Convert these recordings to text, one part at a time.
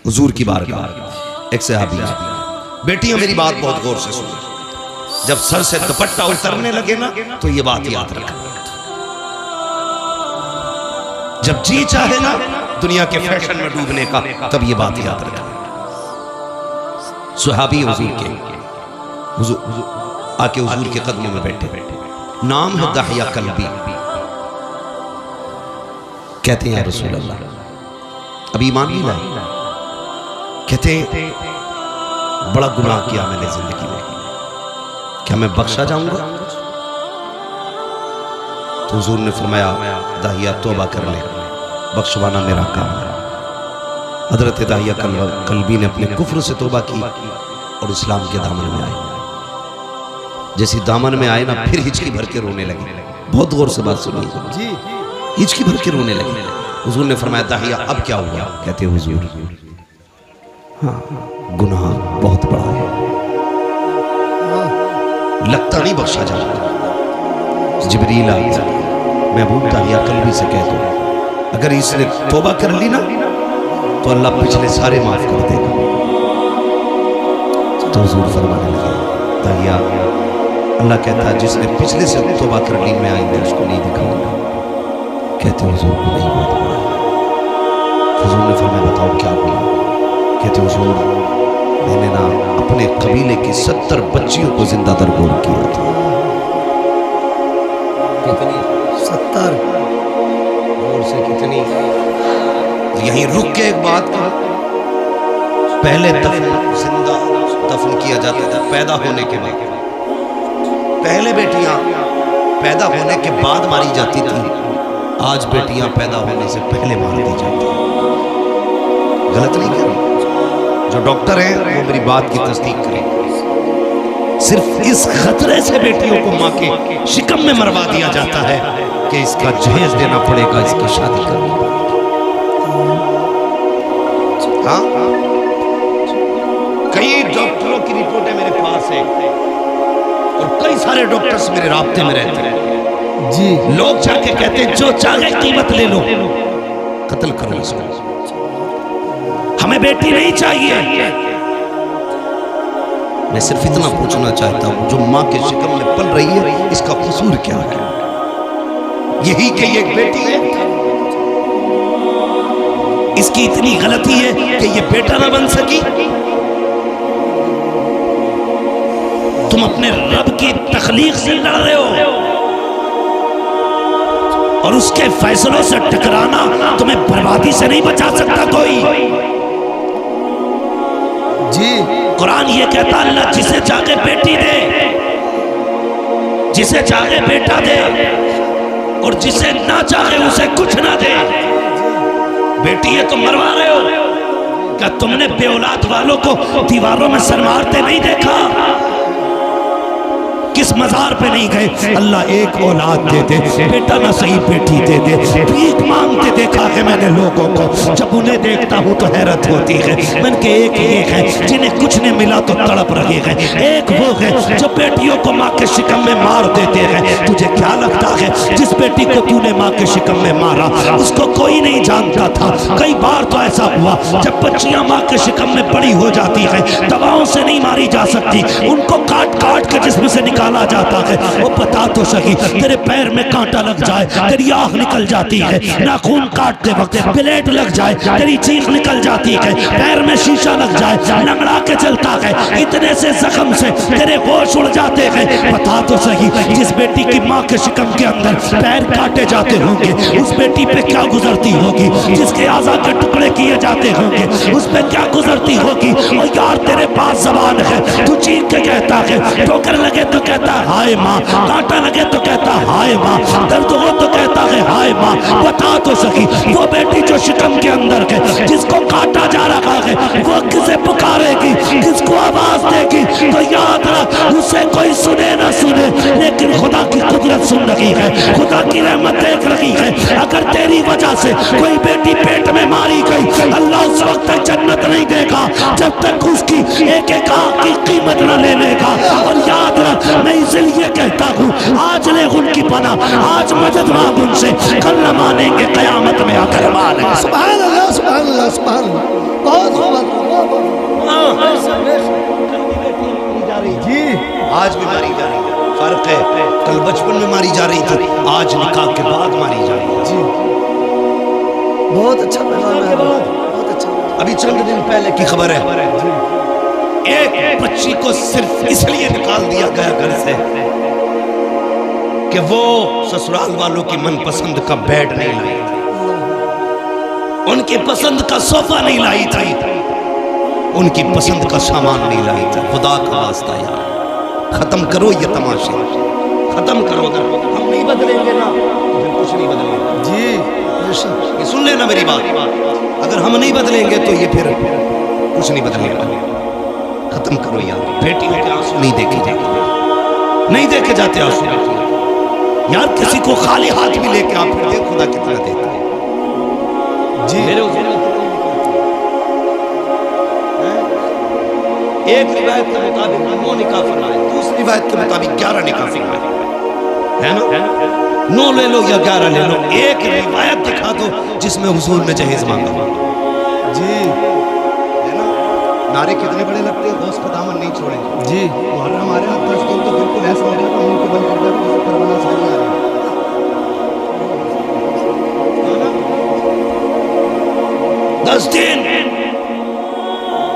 حضور کی بارگاہ ایک صحابی بیٹیاں میری بات بہت غور سے سنیں، جب سر سے دوپٹہ اترنے لگے نا تو یہ بات یاد رکھنا، جب جی چاہے نا دنیا کے فیشن میں ڈوبنے کا تب یہ بات یاد رکھنا۔ صحابی حضور کے آکے حضور کے قدموں میں بیٹھے، نام ہے دحیہ کلبی، کہتے ہیں یا رسول اللہ ابھی ایمان نہیں لائے، کہتے ہیں بڑا گناہ کیا میں نے زندگی میں، کیا میں بخشا جاؤں گا؟ تو حضور نے فرمایا داہیہ توبہ کر لے، بخشوانا میرا کام ہے۔ حضرت داہیہ کلبی نے اپنے کفر سے توبہ کی اور اسلام کے دامن میں آئے، جیسی دامن میں آئے نا پھر ہچکی بھر کے رونے لگے، بہت غور سے بات سنیے، ہچکی بھر کے رونے لگے۔ حضور نے فرمایا داہیہ اب کیا ہوا؟ کہتے حضور ہاں گناہ بہت بڑا ہے، لگتا نہیں بخشا جائے گا۔ جبریل آئی، محبوب داہیہ کلبی سے کہہ دو اگر اس نے توبہ کر لی نا تو اللہ پچھلے سارے معاف کر دے گا۔ تو حضور فرمانے لگے داہیہ اللہ کہتا ہے جس نے پچھلے سے توبہ کر لی میں آئندہ اس کو نہیں دکھاؤں گا۔ کہتے حضور کو نہیں بہت بڑا ہے۔ حضور نے فرمایا بتاؤ کیا ہوا؟ کہتے حضور میں نے نا اپنے قبیلے کی 70 بچیوں کو زندہ درگور کیا تھا۔ کتنی؟ 70 اور سے کتنی؟ یہیں رک کے ایک بات کہا، پہلے زندہ دفن کیا جاتا تھا پیدا ہونے کے بعد، پہلے بیٹیاں پیدا ہونے کے بعد ماری جاتی تھی، آج بیٹیاں پیدا ہونے سے پہلے مار دی جاتی ہیں۔ غلط نہیں کہہ رہا، جو ڈاکٹر ہیں وہ میری بات کی تصدیق کریں، صرف اس خطرے سے بیٹیوں کو ماں کے شکم میں مروا دیا جاتا ہے کہ اس کا جہیز دینا پڑے گا، اس کی شادی کرنی پڑے گی۔ ہاں کئی ڈاکٹروں کی رپورٹیں میرے پاس ہیں اور کئی سارے ڈاکٹرز میرے رابطے میں رہتے ہیں جی، لوگ جا کے کہتے ہیں جو چاہے قیمت لے لو، قتل کرو اس کو، ہمیں بیٹی نہیں چاہیے۔ میں صرف اتنا پوچھنا چاہتا ہوں جو ماں کے شکم میں پل رہی ہے اس کا قصور کیا ہے؟ یہی کہ یہ ایک بیٹی ہے، اس کی اتنی غلطی ہے کہ یہ بیٹا نہ بن سکی؟ تم اپنے رب کی تخلیق سے لڑ رہے ہو اور اس کے فیصلوں سے ٹکرانا تمہیں بربادی سے نہیں بچا سکتا کوئی جی۔ قرآن یہ کہتا اللہ جسے چاہے بیٹی دے، جسے چاہے بیٹا دے اور جسے نہ چاہے اسے کچھ نہ دے۔ بیٹی ہے تم مروا رہے ہو، کیا تم نے بے اولاد والوں کو دیواروں میں سر مارتے نہیں دیکھا؟ کس مزار پہ نہیں گئے اللہ ایک اولاد دے دے، بیٹا نہ صحیح بیٹی دے دے، بھیک مانگتے دیکھا ہے میں نے لوگوں کو، جب انہیں دیکھتا ہوں تو حیرت ہوتی ہے۔ من کے ایک یہ ہے جنہیں کچھ نہیں ملا تو تڑپ رہے ہیں، ایک وہ ہے جو بیٹیوں کو ماں کے شکم میں مار دیتے ہیں۔ تجھے کیا لگتا ہے جس بیٹی کو تو نے ماں کے شکم میں مارا اس کو کوئی نہیں جانتا تھا؟ کئی بار تو ایسا ہوا جب بچیاں ماں کے شکم میں بڑی ہو جاتی ہیں، دواؤں سے نہیں ماری جا سکتی، ان کو کاٹ کاٹ کے جسم سے نکالا جاتا ہے۔ وہ بتا تو صحیح تیرے پیر میں کانٹا لگ جائے تیری آنکھ نکل جاتی ہے، ناخون کاٹتے وقت بلیڈ لگ جائے تیری چیخ نکل جاتی ہے، پیر میں شیشہ لگ جائے لنگڑا کے چلتا ہے، اتنے سے زخم سے تیرے ہوش اڑ جاتے ہیں۔ بتا تو صحیح جس بیٹی کی ماں کے شکم کے اندر پیر کاٹے جاتے ہوں گے اس بیٹی پہ کیا گزرتی ہوگی، جس کے اعضاء کے ٹکڑے کیے جاتے ہوں گے اس پہ کیا گزرتی ہوگی۔ اور یار تیرے پاس زبان ہے، تو چیخ کے کہتا ہے، ٹھوکر لگے تو کہتا ہے ہائے ماں، کانٹا لگے تو کہتا ہے ہائے ماں، درد ہو تو کہتا ہے ہائے ماں۔ بتا تو صحیح وہ بیٹی جو شکم کے اندر ہے جس کو کاٹا جا رہا ہے وہ کسے پکارے گی، کس کو آواز دے گی؟ تو یاد رکھ اسے کوئی سنے نہ سنے لیکن خدا کی قدرت سن رہی ہے، خدا کی رحمت دیکھ رہی ہے۔ اگر تیری وجہ سے کوئی بیٹی پیٹ میں ماری گئی اللہ اس وقت تک جنت نہیں دے گا جب تک اس کی ایک ایک آنکھ کی قیمت نہ لے لے گا۔ اور یاد رکھ میں اس لیے کہتا ہوں آج لے ان کی پناہ، آج مدد مانگ ان سے، کل نہ مانیں گے قیامت میں آ کر مانیں گے۔ سبحان اللہ سبحان اللہ سبحان اللہ، بہت خوب کل بچپن میں ماری جا رہی تھی، آج نکاح کے بعد ماری جا رہی ہے۔ جی بہت اچھا پیغام ہے، بہت اچھا۔ ابھی چند دن پہلے کی خبر ہے، ایک بچی کو صرف اس لیے نکال دیا گیا گھر سے کہ وہ سسرال والوں کی من پسند کا بیڈ نہیں لائی تھی، ان کی پسند کا صوفہ نہیں لائی تھی، ان کی پسند کا سامان نہیں لائی تھی۔ خدا کا واسطہ یار، ختم کرو یہ تماشے، ختم کرو۔ اگر ہم نہیں بدلیں گے نا تو پھر کچھ نہیں بدلیں گے۔ جی بے شک، یہ سن لینا میری بات، اگر ہم نہیں بدلیں گے تو یہ پھر کچھ نہیں بدلے گا۔ ختم کرو یار، بیٹیوں کے آنسو نہیں دیکھے جاتے، نہیں دیکھے جاتے آنسو بیٹیوں۔ یار کسی کو خالی ہاتھ بھی لے کے آپ پھر دیکھ خدا کتنا دیتا ہے۔ جی میرے حضور نے ایک روایت کے مطابق 9 نکاح فرمائے، دوسری روایت کے مطابق 11 نکاح فرمائے، ہے نا؟ 9 لے لو یا 11 لے لو، ایک روایت دکھا دو جس میں حضور نے جہیز مانگا۔ جی ہے نا؟ نعرے کتنے بڑے لگتے ہیں، غوث کا دامن نہیں چھوڑیں گے۔ جی محرم ہمارے ہاتھ 10 دن تو بالکل ایسا لگا کہ منہ کے بل کر جائے کربلا ساری آ رہی ہے۔ 10 دن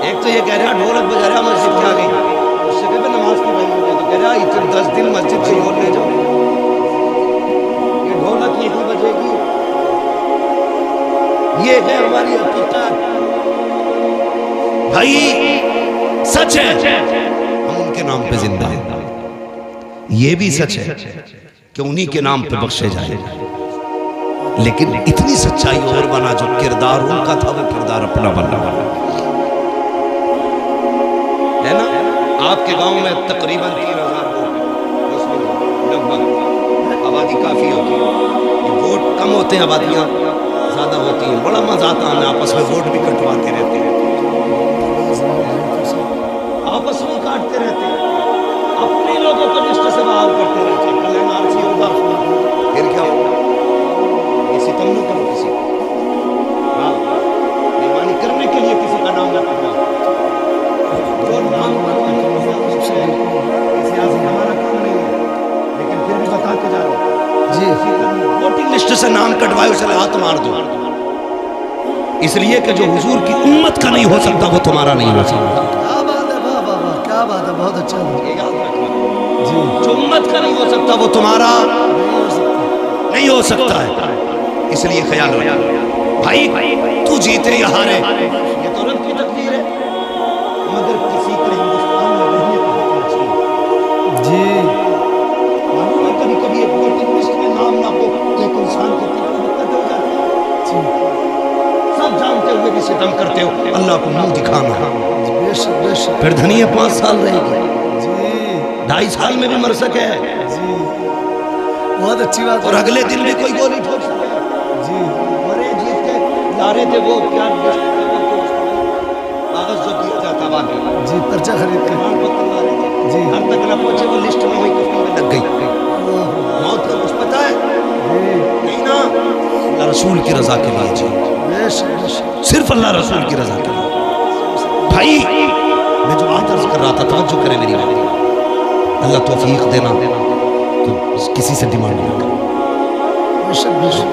ایک تو یہ کہہ رہا ڈھولک بجا رہا مسجد کے آگے، اس سے کہتے نماز کی ٹائم ہو گیا تو کہہ رہا اتنے 10 دن مسجد سے اور لے جاؤ، یہ ڈھولک یہی بجے گی، یہ ہے ہماری حقیقت۔ بھائی سچ ہے ہم ان کے نام پہ زندہ ہیں، یہ بھی سچ ہے کہ انہی کے نام پہ بخشے جائے، لیکن اتنی سچائی اور بنا جو کردار ان کا تھا وہ کردار اپنا بننا بنا ہے نا۔ آپ کے گاؤں میں تقریباً 3000 ووٹ، لگ بھگ آبادی کافی ہوتی ہے، یہ ووٹ کم ہوتے ہیں آبادیاں زیادہ ہوتی ہیں، بڑا مزہ آتا ہے، ہمیں آپس میں ووٹ بھی کٹواتے رہتے ہیں، آپس میں کاٹتے رہتے ہیں، اپنے لوگوں کو لسٹ سے باہر کرتے رہتے ہیں، کل این آر سی ہوگا پھر کیا ہوگا، یہ ستم نہ کرو کسی کو، ہاں بےمانی کرنے کے لیے کسی کا نام نہ کرنا، جو نام کروانے کے لیے اس سے سیاسی ہمارا کام نہیں ہے، لیکن پھر بھی بتا کے جا رہا جی ووٹنگ لسٹ سے نام کٹوائے اسے ہاتھ مار دو، اس لیے کہ جو حضور کی امت کا نہیں ہو سکتا وہ تمہارا نہیں ہو سکتا۔ کیا بات ہے، واہ واہ واہ، کیا بات ہے، بہت اچھا یہ یاد رکھنا، جی جو امت کا نہیں ہو سکتا وہ تمہارا نہیں ہو سکتا۔ نہیں ہو سکتا ہے، اس لیے خیال رکھ بھائی، تو جیتے یا ہارے یہ تو رب کی تقدیر ہے، مگر کسی کا ہندوستان میں رہنے کا حق نہیں ہے۔ جی معلوم ہے کبھی کبھی ایک ووٹنگ لسٹ میں نام نہ ہو تو ایک انسان کی کتنی دقت ہو جاتی ہے، جی سب جانتے ہوئے بھی ستم کرتے ہو، اللہ کو منہ دکھانا ہے، بے شک بے شک، پھر دھنیا 5 سال رہے گی، جی 2.5 سال میں بھی مر سکے جی بہت اچھی بات اور ہے، اگلے دن بھی کوئی گولی ٹھوک سکے، جی مرے جیت کے لا رہے تھے وہ کیا کاغذ جو دیا جاتا بعد میں، جی پرچہ خرید کے، پرمان پتر لا رہے تھے، جی ہر تک نہ پہنچے وہ لسٹ میں ہوئی کفن میں لگ گئی، اللہ، موت کا کچھ پتا ہے جی نہیں نا، اللہ رسول کی رضا کے لیے جی، بے شک بے شک، صرف اللہ رسول کی رضا کے لیے۔ بھائی میں جو بات عرض کر رہا تھا توجہ کرے میری بات، اللہ توفیق دینا تو کسی سے ڈیمانڈ نہ کرو، بے شک بے شک،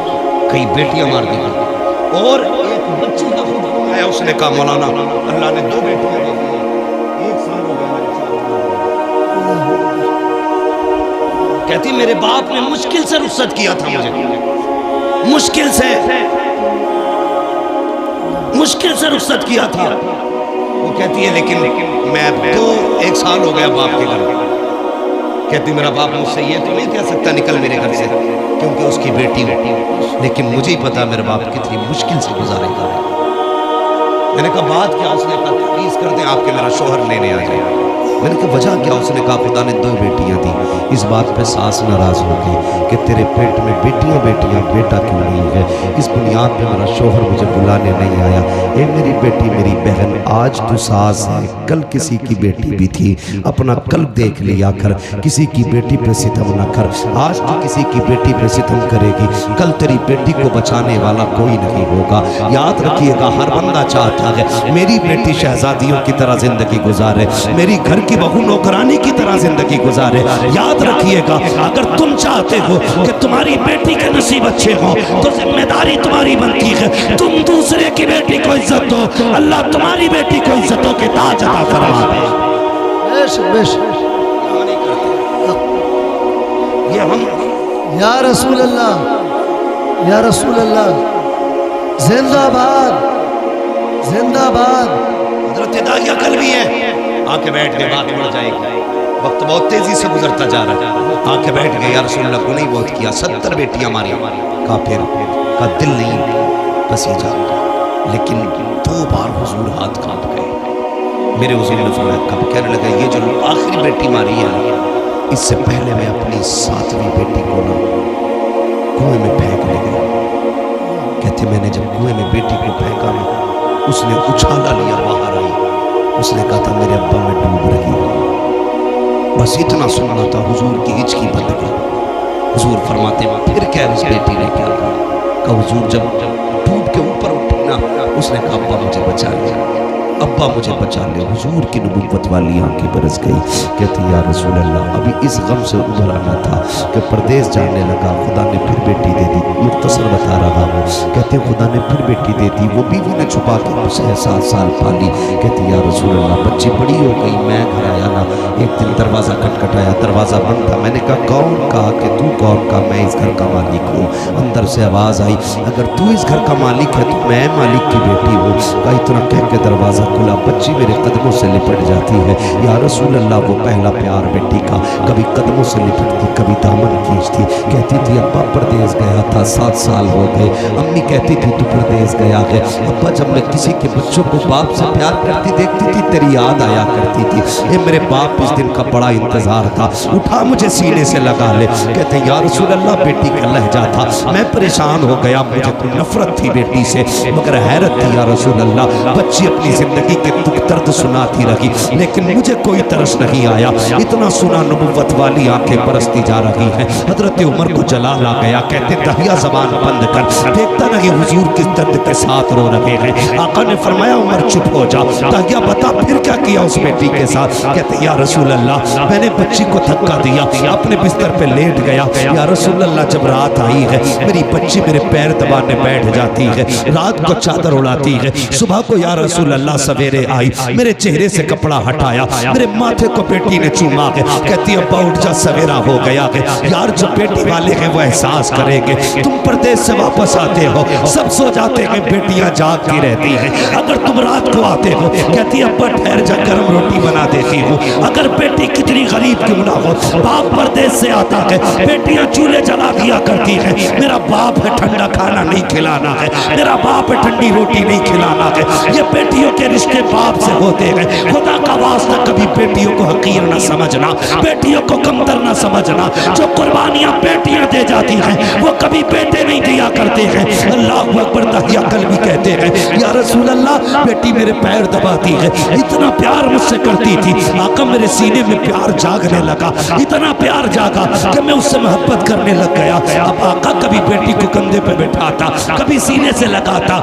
کئی بیٹیاں مار دی گئی، اور ایک بچی کا خود آیا اس نے کہا مولانا اللہ نے 2 بیٹیاں دے دی، 1 سال ہو گیا میرے ساتھ، کہتی میرے باپ نے مشکل سے رخصت کیا تھا مجھے، مشکل سے رخصت کیا تھا، وہ کہتی ہے لیکن میں 1 سال ہو گیا باپ کے گھر، کہتی میرا باپ مجھ سے یہ تو نہیں کہہ سکتا نکل میرے گھر سے کیونکہ اس کی بیٹی ہو، لیکن مجھے ہی پتا میرے باپ کتنی مشکل سے گزارے گا۔ میں نے کہا بات کیا؟ اس نے کہا تحریر کر دیں آپ کے میرا شوہر لینے آ جائے، میں نے کہا وجہ کیا؟ اس نے کہا خدا نے 2 بیٹیاں دی، اس بات پہ ساس ناراض ہو گئی کہ تیرے پیٹ میں بیٹیاں بیٹا کیوں نہیں ہے، اس بنیاد پہ میرا شوہر مجھے بلانے نہیں آیا۔ اے میری بیٹی میری بہن، آج تو ساس ہے، کل کسی کی بیٹی بھی تھی، اپنا قلب دیکھ لیا کر، کسی کی بیٹی پہ ستم نہ کر، آج تو کسی کی بیٹی پہ ستم کرے گی، کل تیری بیٹی کو بچانے والا کوئی نہیں ہوگا۔ یاد رکھیے گا ہر بندہ چاہتا ہے میری بیٹی شہزادیوں کی طرح زندگی گزارے، میری گھر کی بہو نوکرانی کی طرح زندگی گزارے. یاد رکھیے گا اگر تم چاہتے ہو کہ تمہاری بیٹی کے نصیب اچھے ہوں تو ذمہ داری تمہاری بنتی ہے تم دوسرے کی بیٹی کو عزت دو. اللہ تمہاری بیٹی کو عزتوں کے تاج عطا فرما دے. یہ ہم یا رسول اللہ یا رسول اللہ زندہ باد زندہ باد. حضرت داعیہ کل بھی ہے. آ کے بیٹھ گئے بات بڑھ جائے گی. وقت بہت تیزی سے گزرتا جا رہا ہے. آ کے بیٹھ گئے یا رسول اللہ گناہ بہت کیا 70 بیٹیاں ہماری کا پھر کا دل نہیں پسیجا لیکن 2 بار حضور ہاتھ کانپ گئے. میرے حضور نے فرمایا کب کہنے لگا یہ جو آخری بیٹی ماری ہے اس سے پہلے میں اپنی 7ویں بیٹی کو نا کنویں میں پھینکنے گیا. کہتے میں نے جب کنویں میں بیٹی کو پھینکا نا اس نے اچھالا لیا باہر آئی. اس نے کہا تھا میرے ابا میں ڈوب رہی ہوں. بس اتنا سننا تھا. حضور کی ہچکی بند گئی. حضور فرماتے پھر کیا اس بیٹی نے کیا کہا حضور جب ڈوب کے اوپر اٹھی نا اس نے کہا ابا مجھے بچا لیا ابا مجھے بچا لیا. حضور کی نبوت والی آنکھیں برس گئی. کہتے یا رسول اللہ ابھی اس غم سے ابھر آنا تھا کہ پردیس جانے لگا. خدا نے پھر بیٹی دے دی. مختصر بتا رہا ہوں. کہتے خدا نے پھر بیٹی دے دی. وہ بیوی نے چھپا کے اسے 7 سال پالی. کہتے یا رسول اللہ بچی بڑی ہو گئی. میں گھر آیا نا ایک دن دروازہ کھٹکھٹایا. دروازہ بند تھا. میں نے کہا کون؟ کہا کہ تو کون؟ کہا میں اس گھر کا مالک ہوں. اندر سے آواز آئی اگر تو اس گھر کا مالک ہے تو میں مالک کی بیٹی ہوں. کہا اتنا کہہ کے دروازہ کھلا. بچی میرے قدموں سے لپٹ جاتی ہے. یا رسول اللہ وہ پہلا پیار بیٹی کا کبھی قدموں سے لپٹتی کبھی دامن کھینچتی. کہتی تھی ابا پردیس گیا تھا 7 سال ہو گئے. امی کہتی تھی تو پردیس گیا ہے. ابا جب میں کسی کے بچوں کو باپ سے پیار کرتی دیکھتی تھی تیری یاد آیا کرتی تھی. اے میرے باپ اس دن کا بڑا انتظار تھا. اٹھا مجھے سینے سے لگا لے. کہتے یا رسول اللہ بیٹی کا لہجہ تھا. میں پریشان ہو گیا. مجھے تو نفرت تھی بیٹی سے مگر حیرت تھی یا رسول اللہ. بچی اپنی زندگی کے دکھ درد سناتی رہی لیکن مجھے کوئی ترس نہیں آیا. اتنا سنا نبوت والی آنکھیں برستی جا رہی ہیں. حضرت عمر کو جلال آ گیا. کہتے داہیہ زبان بند کر دیکھتا نہیں حضور کس درد کے ساتھ رو رہے ہیں. آقا نے فرمایا عمر چپ ہو جا. داہیہ بتا پھر کیا کیا اس بیٹی کے ساتھ؟ کہتے یا رسول اللہ میں نے بچی کو دھکا دیا اپنے بستر پہ لیٹ گیا. یا رسول اللہ جب رات آئی ہے میری بچی میرے پیر دبانے بیٹھ جاتی ہے. رات کو چادر اڑاتی ہے. صبح کو یا رسول اللہ سویرے آئی میرے چہرے سے کپڑا ہٹایا میرے ماتھے کو بیٹی نے چوما ہے. کہتی ابا اٹھ جا سویرا ہو گیا ہے. یار جو بیٹی والے ہیں وہ احساس کریں گے. تم پردیس سے واپس آتے ہو سب سو جاتے ہیں بیٹیاں جاگتی رہتی ہیں. اگر تم رات کو آتے ہو کہتی ابا ٹھہر جا گرم روٹی بنا دیتی ہوں. اگر بیٹی کتنی غریب کیوں نہ ہو باپ پردیس سے آتا ہے بیٹیاں چولہے جلا دیا کرتی ہیں. میرا باپ ہے ٹھنڈا کھانا نہیں کھلانا ہے. میرا باپ ہے ٹھنڈی روٹی نہیں کھلانا ہے. یہ بیٹیوں کے رشتے باپ سے ہوتے ہیں. خدا کا واسطہ کبھی بیٹیوں کو حقیر نہ سمجھنا بیٹیوں کو کمتر نہ سمجھنا. جو قربانیاں بیٹیاں دے جاتی ہیں وہ کبھی بیٹے نہیں دیا کرتے ہیں. اللہ اکبر. داہیہ کل بھی کہتے ہیں یا رسول اللہ بیٹی میرے پیر دباتی ہے. اتنا پیار مجھ سے کرتی تھی آقا میرے سینے میں پیار جاگنے لگا. اتنا پیار جاگا کہ میں اس سے محبت کرنے لگ گیا. اب آقا کبھی بیٹی کو کندھے پہ بٹھاتا کبھی سینے سے لگاتا.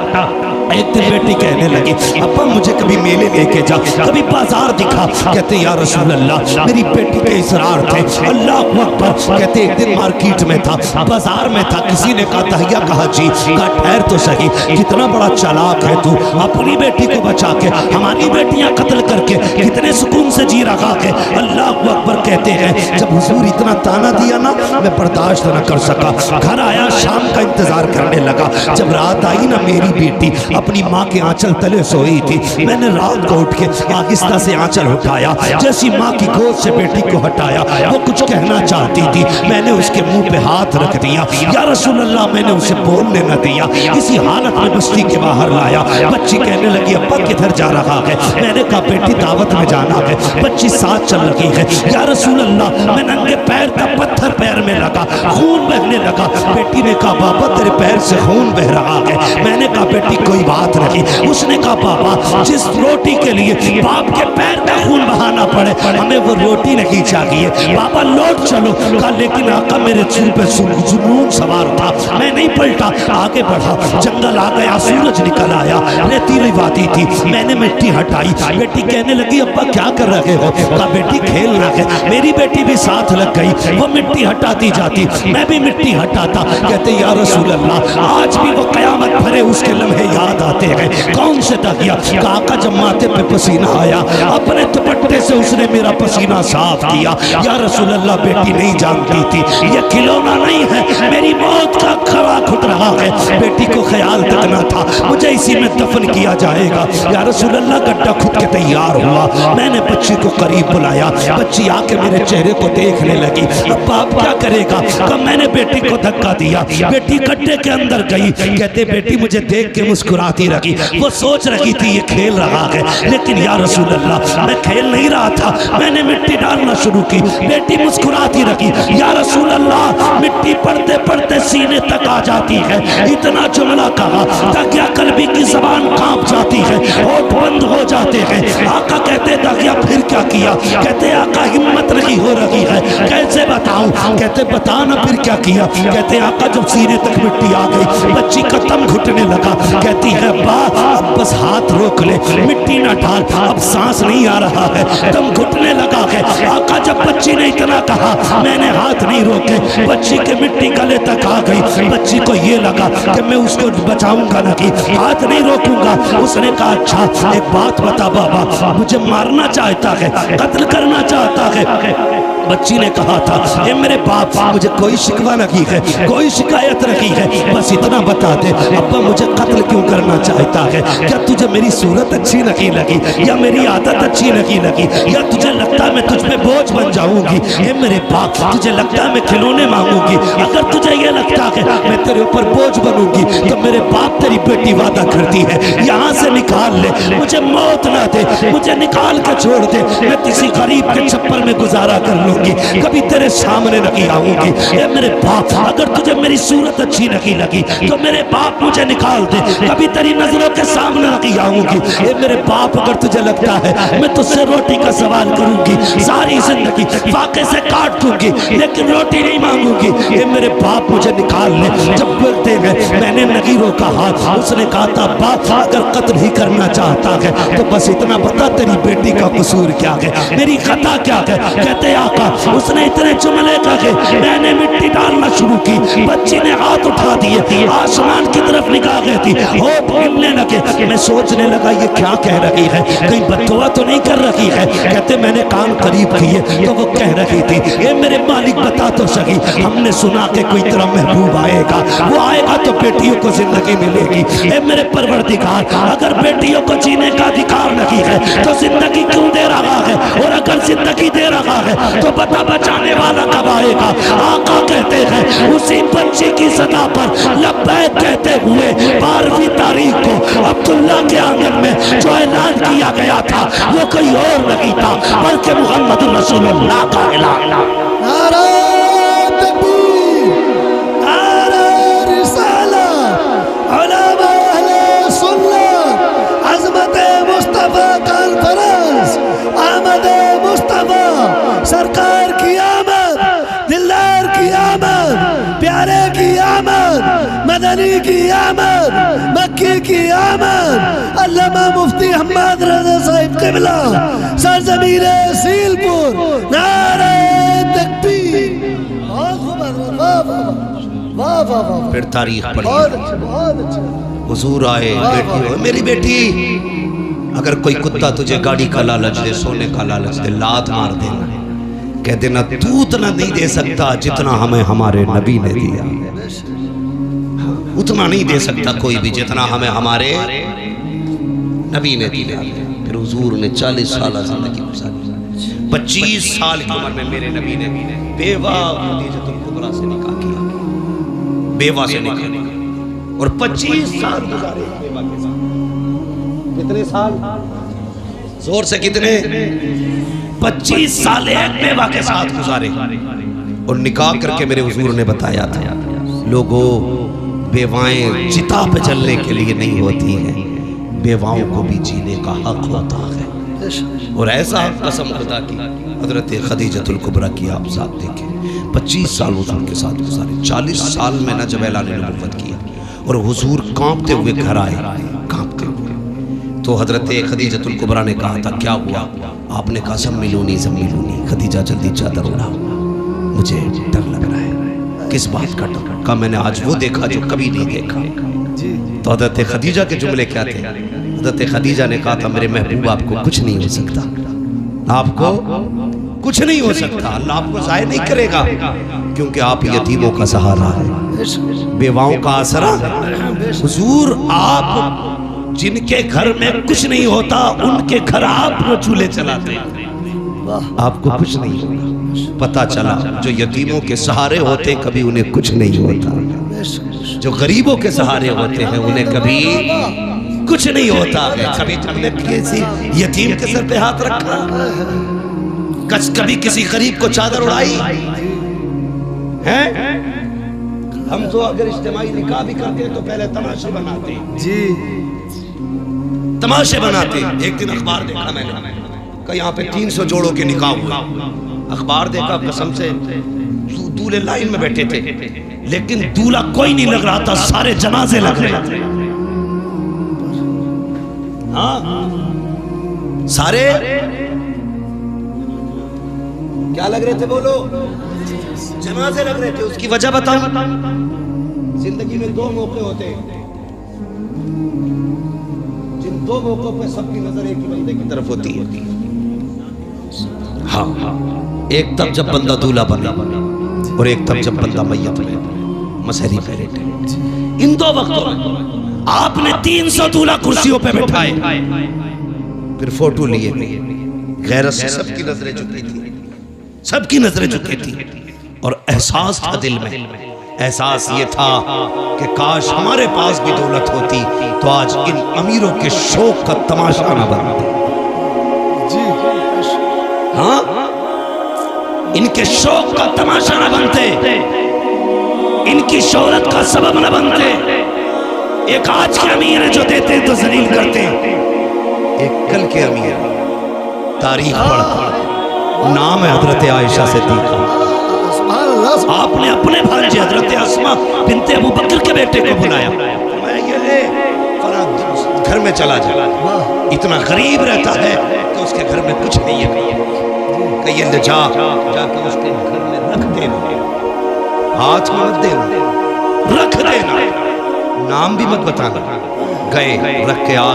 ایک دن بیٹی کہنے لگی ابا مجھے کبھی میلے لے کے جا کبھی بازار دکھا. کہتے یا رسول اللہ میری بیٹی کے اصرار تھے. اللہ اکبر. کہتے ایک دن مارکیٹ میں تھا بازار میں تھا کسی نے کہا داہیہ کہا جی. کہا ٹھہر تو صحیح کتنا بڑا چالاک ہے تو اپنی بیٹی کو بچا کے ہماری بیٹیاں قتل کر کے کتنے سکون سے جی رہا ہے. اللہ اکبر. کہتے ہیں جب حضور اتنا تانا دیا نا میں برداشت نہ کر سکا. گھر آیا شام کا انتظار کرنے لگا. جب رات آئی نا میری بیٹی اپنی ماں کے آنچل تلے سوئی تھی. میں نے رات کو اٹھ کے آہستہ سے آنچل اٹھایا. جیسی ماں کی گود سے بیٹی کو ہٹایا وہ کچھ کہنا چاہتی تھی. میں نے اس کے منہ پہ ہاتھ رکھ دیا. یا رسول اللہ میں نے اسے بولنے نہ دیا. اسی حالت میں بستی کے باہر لایا. بچی کہنے لگی ابا کدھر جا رہا ہے؟ میں نے کہا بیٹی دعوت میں جانا ہے. بچی ساتھ چل رہی ہے. یا رسول اللہ میں ننگے پیر کا پتھر پیر میں لگا خون بہنے لگا. بیٹی نے کہا بابا تیرے پیر سے خون بہ رہا ہے. میں نے کہا بیٹی کوئی بات رکھی. اس نے کہا بابا جس روٹی کے لیے باپ کے پیر میں خون بہانا پڑے ہمیں وہ روٹی نہیں چاہیے. بابا لوٹ چلو. کہا لیکن آقا میرے سر پہ جنون سوار تھا, میں نہیں پلٹا, آگے بڑھا. جنگل آ گیا, سورج نکل آیا, ریتیلی وادی تھی, میں نے مٹی ہٹائی. بیٹی کہنے لگی ابا کیا کر رہے ہو؟ کہا بیٹی کھیل رہے. میری بیٹی بھی ساتھ لگ گئی, وہ مٹی ہٹاتی جاتی, میں بھی مٹی ہٹاتا. کہتے یا رسول اللہ آج بھی وہ قیامت بھرے اس کے لمحے یاد آتے ہیں. کون سے دغیا؟ کہا آقا جب ماتھے پہ پسینہ آیا اپنے دوپٹے سے اس نے میرا پسینہ صاف کیا. یا رسول اللہ بیٹی نہیں جانتی تھی یہ کھلونا نہیں ہے, میری موت کا کھڑا کھٹ رہا ہے. بیٹی کو خیال تک نہ تھا مجھے اسی میں دفن کیا جائے گا. یا رسول اللہ گڈھا کھد کے تیار ہوا. میں نے بچی کو قریب بلایا, بچی آ کے میرے چہرے کو دیکھنے لگی. اب باپ کیا کرے گا؟ کہ میں نے بیٹی کو دھکا دیا, بیٹی گڈھے کے اندر گئی. کہتے بیٹی مجھے دیکھ کے مسکراتی رہی. وہ سوچ رہی تھی یہ کھیل رہا ہے, لیکن یا رسول اللہ میں کھیل نہیں رہا تھا, میں نے مٹی ڈالنا شروع کی. بیٹی مسکراتی رہی. یا رسول اللہ مٹی پڑتے پڑتے سینے تک آ جاتی ہے. اتنا جملہ کہا دغیا قلبی کی زبان کانپ جاتی ہے, ہونٹ بند ہو جاتے ہیں. آقا کہتے دغیا پھر کیا کیا؟ کہتے آقا ہمت نہیں ہو رہی ہے, کیسے بتاؤں؟ کہتے بتا نا پھر کیا کیا؟ کہتے آقا جب سینے تک مٹی آ گئی بچی کا دم گھٹنے لگا. کہتی ہے با اب بس ہاتھ روک لے, مٹی نہ ڈال, اب سانس نہیں آ رہا ہے, دم گھٹنے لگا ہے. آقا جب بچی نے اتنا کہا میں نے ہاتھ نہیں روکے, بچی کے مٹی گلے تک آ گئی. بچی کو یہ لگا کہ میں اس کو بچاؤں گا نہیں, ہاتھ نہیں روکوں گا. اس نے کہا اچھا ایک بات بتا بابا, مجھے مارنا چاہتا ہے, قتل کرنا چاہتا ہے؟ بچی نے کہا تھا اے میرے باپ مجھے کوئی شکوہ نہیں ہے, کوئی شکایت نہیں ہے, بس اتنا بتا دے ابا مجھے قتل کیوں کرنا چاہتا ہے؟ کیا تجھے میری صورت اچھی نہیں لگی, یا میری عادت اچھی نہیں لگی, یا تجھے لگتا ہے میں تجھ پہ بوجھ بن جاؤں گی؟ اے میرے باپ تجھے لگتا ہے میں کھلونے مانگوں گی؟ اگر تجھے یہ لگتا ہے میں تیرے اوپر بوجھ بنوں گی تو میرے باپ تیری بیٹی وعدہ کرتی ہے یہاں سے نکال لے, مجھے موت نہ دے, مجھے نکال کے چھوڑ دے, میں کسی غریب کے چھپر میں گزارا کر لوں گی, کبھی تیرے سامنے نہیں آؤں گی. اے میرے باپ اگر تجھے میری صورت اچھی نہیں لگی تو میرے باپ مجھے نکال دے, کبھی تیری نظروں کے سامنے نہیں آؤں گی. اے میرے باپ اگر تجھے لگتا ہے میں تجھ سے روٹی کا سوال کروں گی, ساری زندگی فاقے سے کاٹ دوں گی لیکن روٹی نہیں مانگوں گی, اے میرے باپ مجھے نکال لے. جب بولتے ہیں میں نے نہیں روکا ہاتھ. اس نے کہا تھا باپ اگر قتل ہی کرنا چاہتا ہے تو بس اتنا بتا تیری بیٹی کا قصور کیا ہے, میری خطا کیا ہے؟ کہتے آقا اس نے اتنے جملے کہے میں نے مٹی ڈالنا شروع کی, بچی نے ہاتھ اٹھا دیے, آسمان کی طرف نگاہیں تھی, ہونٹ ہلنے لگے. میں سوچنے لگا یہ کیا کہہ رہی ہے, کہیں بددعا تو نہیں کر رہی ہے؟ کہتے میں نے کان قریب کیے تو وہ کہہ رہی تھی اے میرے مالک بتا تو سکی, ہم نے سنا کہ کوئی تیرا محبوب آئے گا, وہ آئے گا تو بیٹیوں کو زندگی ملے گی. اے میرے پروردگار اگر بیٹیوں کو جینے کا ادھیکار نہیں ہے تو زندگی کیوں دے رہا ہے, اور اگر زندگی دے رہا ہے تو بتا بچانے والا کب آئے گا؟ آقا کہتے ہیں اسی بچے کی صدا پر لبیک کہتے ہوئے 12ویں تاریخ کو عبداللہ کے آنگن میں جو اعلان کیا گیا تھا وہ کوئی اور نہیں تھا بلکہ محمد رسول اللہ کا اعلان. نعرہ تکبیر, نعرہ رسالت, علماء اہل سنت, عظمت مصطفیٰ کانفرنس, احمد مصطفیٰ سرکار کی آمد, دلدار کی آمد, پیارے کی آمد, مدنی کی آمد, مکی کی آمد, علامہ مفتی حماد رضا صاحب قبلہ سرزمین سیل پور. نعرہ تکبیر. بہت خوب حضرت, واہ واہ واہ واہ واہ. پھر تاریخ بہت پڑھی, اچھا, بہت اچھا. حضور آئے, بیٹی ہو میری بیٹی, اگر کوئی کتا تجھے گاڑی کا لالچ دے, سونے کا لالچ دے, لات مار دینا, کہہ دینا تو اتنا نہیں دے سکتا جتنا ہمیں ہمارے نبی نے دیا, اتنا نہیں دے سکتا کوئی بھی جتنا ہمیں ہمارے نبی نے دیا. پھر حضور نے 40 سالہ زندگی گزاری, 25 سال کی عمر میں میرے نبی نے بیوہ خدیجہ الکبریٰ سے نکاح کیا, بیوہ سے نکاح کیا, اور 25 سال گزارے بیوہ کے ساتھ. کتنے سال؟ زور سے کتنے؟ 25 سال ایک بیوہ کے ساتھ گزارے, اور نکاح کر کے میرے حضور نے بتایا تھا لوگو بیوائیں چتا پہ جلنے کے لیے نہیں ہوتی ہیں، بیواؤں کو بھی جینے کا حق ہوتا ہے۔ اور ایسا قسم خدا کی حضرت خدیجۃ الکبریٰ کی آپ ذات دیکھیں، 25 سال حضور کے ساتھ گزارے، 40 سال میں نہ جب اعلان نبوت کیا اور حضور کانپتے ہوئے گھر آئے، کانپتے ہوئے، تو حضرت خدیجۃ الکبریٰ نے کہا تھا کیا ہوا؟ آپ نے کہا زملونی زملونی، خدیجہ جلدی چادر اڑاؤ، مجھے ڈر لگ رہا ہے۔ کس بات کا ڈر؟ کہا میں نے آج وہ دیکھا جو کبھی نہیں دیکھا۔ تو حضرت خدیجہ کے جملے کیا تھے؟ حضرت خدیجہ نے کہا تھا میرے محبوب آپ کو کچھ نہیں ہو سکتا، آپ کو کچھ نہیں ہو سکتا، اللہ آپ کو ضائع نہیں کرے گا، کیونکہ آپ یتیموں کا سہارا ہے، بیواؤں کا آسرا۔ حضور آپ جن کے گھر میں کچھ نہیں ہوتا ان کے گھر آپ وہ چولہے چلاتے ہیں، آپ کو کچھ نہیں ہوگا۔ پتا چلا جو یتیموں کے سہارے ہوتے کبھی انہیں کچھ نہیں ہوتا، جو غریبوں کے سہارے ہوتے ہیں انہیں کبھی کچھ نہیں ہوتا ہے۔ کبھی تم نے کسی یتیم کے سر پہ ہاتھ رکھا؟ کبھی کسی غریب کو چادر اڑائی ہے؟ ہم تو اگر اجتماعی نکاح بھی کرتے ہیں تو پہلے تماشے بناتے ہیں، جی تماشے بناتے ہیں۔ ایک دن اخبار دیکھا میں نے کہ یہاں پہ 300 جوڑوں کے نکاح ہوا، اخبار دیکھا، قسم سے دولہے لائن میں بیٹھے تھے لیکن دولہا کوئی نہیں لگ رہا تھا، سارے جنازے لگ رہے تھے۔ ہاں سارے کیا لگ رہے تھے؟ بولو، جنازے لگ رہے تھے۔ اس کی وجہ بتاؤں؟ زندگی میں 2 موقع ہوتے ہیں، جن 2 موقعوں پہ سب کی نظر ایک ہی بندے کی طرف ہوتی ہے۔ ہاں ایک تب جب بندہ دولہا بنے اور ایک تب جب بندہ میت بنے، مسحری پہ لیٹے۔ ان 2 وقتوں میں آپ نے 300 دولہا کرسیوں پہ بٹھائے، پھر فوٹو لیے، غیرت سے سب کی نظریں جھکی تھی، سب کی نظریں جھکی تھی، اور احساس تھا دل میں، احساس یہ تھا کہ کاش ہمارے پاس بھی دولت ہوتی تو آج ان امیروں کے شوق کا تماشا نہ بنتے، ہاں ان کے شوق کا تماشا نہ بنتے، ان کی شہرت کا سبب نہ بنتے۔ ایک آج کے امیر ہے جو دیتے تو ذلیل کرتے، ایک کل کے امیر تاریخ پڑھ، نام ہے حضرت عائشہ صدیقہ، آپ نے اپنے بھانجے حضرت اسماء بنت ابو بکر کے بیٹے کو بلایا، میں یہ لے فلاں گھر میں چلا جا، اتنا غریب رہتا ہے کہ اس کے گھر میں کچھ نہیں ہے، کہ یہ لے جا کے اس کے گھر میں رکھ دینا، ہاتھ میں مت دینا، رکھ دینا، نام بھی مت بتانا۔ گئے، رکھ کے آ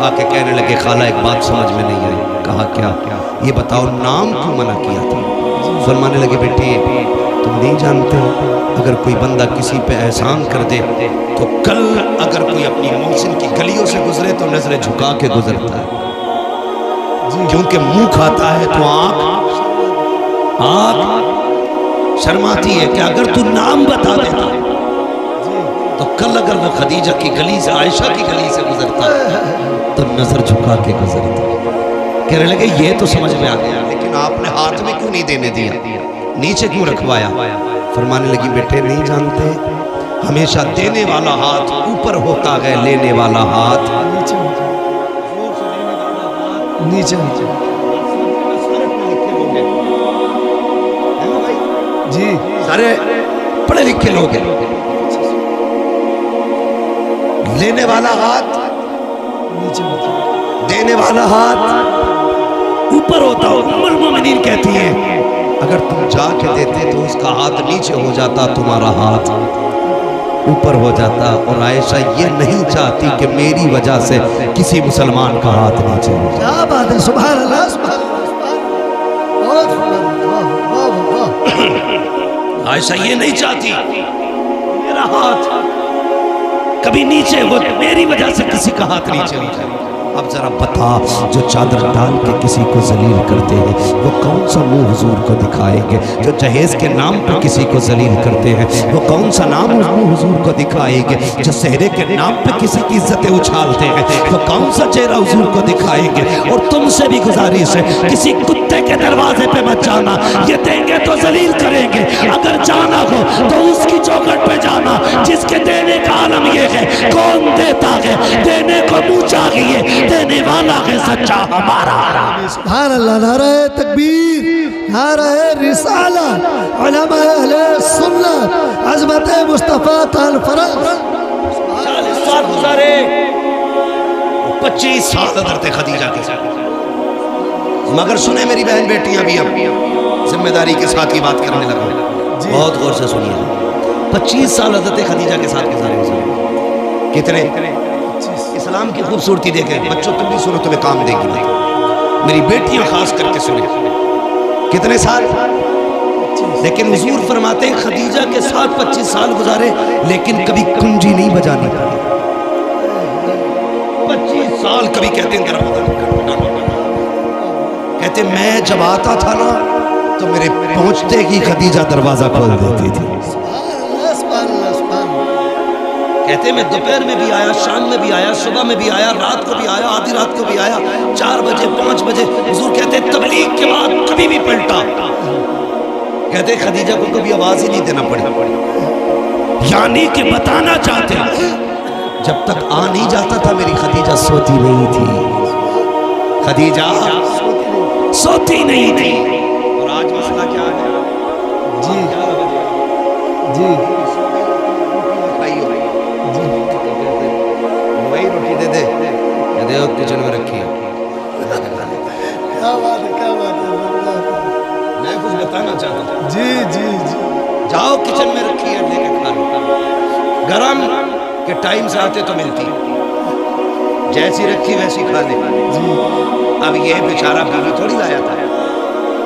کے کہنے لگے خالہ ایک بات سمجھ میں نہیں آئی۔ کہا کیا؟ یہ بتاؤ نام کیوں منع کیا تھا؟ فرمانے لگے بیٹے تم نہیں جانتے اگر کوئی بندہ کسی پہ احسان کر دے تو کل اگر کوئی اپنی محسن کی گلیوں سے گزرے تو نظریں جھکا کے گزرتا ہے، کیونکہ منہ کھاتا ہے تو آنکھ شرماتی ہے کہ اگر تو نام بتا دیتا تو کل اگر وہ خدیجہ کی گلی سے، عائشہ کی گلی سے گزرتا تو نظر جھکا کے گزرتا۔ کہنے لگے یہ تو سمجھ میں آ گیا، لیکن آپ نے ہاتھ میں کیوں نہیں دینے دیا، نیچے کیوں رکھوایا؟ فرمانے لگی بیٹے نہیں جانتے ہمیشہ دینے والا ہاتھ اوپر ہوتا ہے، لینے والا ہاتھ نیچے جی سارے پڑھے لکھے لوگ ہیں، لینے والا ہاتھ نیچے ہوتا، دینے والا ہاتھ اوپر ہوتا۔ ام المومنین کہتی ہیں اگر تم جا کے دیتے تو اس کا ہاتھ نیچے ہو جاتا، تمہارا ہاتھ اوپر ہو جاتا، اور عائشہ یہ نہیں چاہتی کہ میری وجہ سے کسی مسلمان کا ہاتھ نیچے ہو جائے۔ کیا بات ہے، سبحان اللہ، سبحان اللہ۔ عائشہ یہ نہیں چاہتی میرا ہاتھ کبھی نیچے ہو، میری وجہ سے کسی کا ہاتھ نیچے ہو جائے۔ اب ذرا بتا جو چادر ڈال کے کسی کو ذلیل کرتے ہیں وہ کون سا منہ حضور کو دکھائیں گے؟ جو جہیز کے نام پہ کسی کو ذلیل کرتے ہیں وہ کون سا نام منہ حضور کو دکھائیں گے؟ جو سہرے کے نام پہ کسی کی عزتیں اچھالتے ہیں وہ کون سا چہرہ حضور کو دکھائیں گے؟ اور تم سے بھی گزارش ہے کسی کتے کے دروازے پہ مت جانا، یہ دیں گے تو ذلیل کریں گے، اگر جانا ہو تو اس کی چوکھٹ پہ جانا جس کے دینے کا عالم یہ ہے کون دیتا ہے، دینے کو منہ چاہیے، دینے والا ہے سچا ہمارا۔ سبحان اللہ، نعرہ تکبیر، نعرہ رسالت، علماء اہل سنت، عظمت مصطفیٰ تعالی فرض۔ 40 سال گزارے، 25 سال حضرت خدیجہ کے ساتھ، مگر سنیں میری بہن بیٹیاں بھی اب ذمہ داری کے ساتھ یہ بات کرنے لگا، بہت غور سے سنیے۔ 25 سال حضرت خدیجہ کے ساتھ گزارے حضور، کتنے؟ اسلام کی خوبصورتی دیکھیں، بچوں تم بھی سنو تمہیں کام دے گی، میری بیٹیاں خاص کر کے سنیں، کتنے سال؟ لیکن حضور فرماتے ہیں خدیجہ کے ساتھ 25 سال گزارے لیکن کبھی کنجی نہیں بجانی پڑی۔ 25 سال کبھی کہتے ہیں کہتے میں جب آتا تھا نا تو میرے پہنچتے ہی خدیجہ دروازہ کھول دیتی تھی۔ کہتے میں دوپہر میں بھی آیا، شام میں بھی آیا، صبح میں بھی آیا، رات کو بھی آیا، آدھی رات کو بھی آیا، 4 بجے 5 بجے، حضور کہتے تبلیغ کے بعد کبھی بھی پلٹا، کہتے خدیجہ کو کبھی آواز ہی نہیں دینا پڑی، یعنی کہ بتانا چاہتے جب تک آ نہیں جاتا تھا میری خدیجہ سوتی نہیں تھی، خدیجہ سوتی نہیں تھی۔ اور آج مسئلہ کیا ہے؟ جی جی وہی روٹی دے دے کہتے ہو کچن میں رکھی ہے، کیا بات ہے، کیا بات ہے، میں کچھ بتانا چاہتا ہوں، جی جی جی جاؤ کچن میں رکھی ہے لے کے کھا لو، گرم کہ ٹائم سے آتے تو ملتی، جیسی رکھی ویسی کھا لے۔ اب یہ بیچارہ بیوی تھوڑی لایا تھا،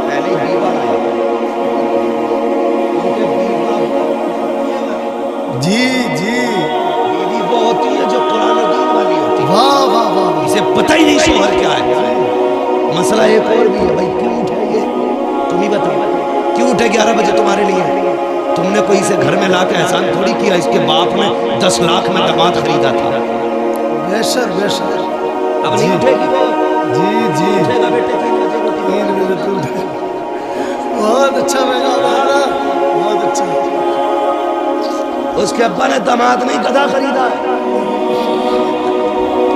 پہلے ہی بیوہ لایا تھا، جی جی، بیوی وہ ہوتی ہے جو قرآن و دین والی ہوتی ہے، واہ واہ واہ، اسے پتہ ہی نہیں شوہر کیا ہے۔ مسئلہ ایک اور بھی ہے، بھائی کیوں اٹھے یہ تم ہی بتاؤ، کیوں اٹھے 11 بجے تمہارے لیے؟ تم نے کوئی اسے گھر میں لا کے احسان تھوڑی کیا، اس کے باپ نے 10 لاکھ میں داماد خریدا تھا، بے شک بے شک، اب نہیں اٹھے گی وہ، جی جی، اٹھے گا بیٹے 3 بجے روٹی، 3 بجے تو بہت اچھا بیٹا ہمارا، بہت اچھا۔ اس کے ابا نے داماد نہیں گدھا خریدا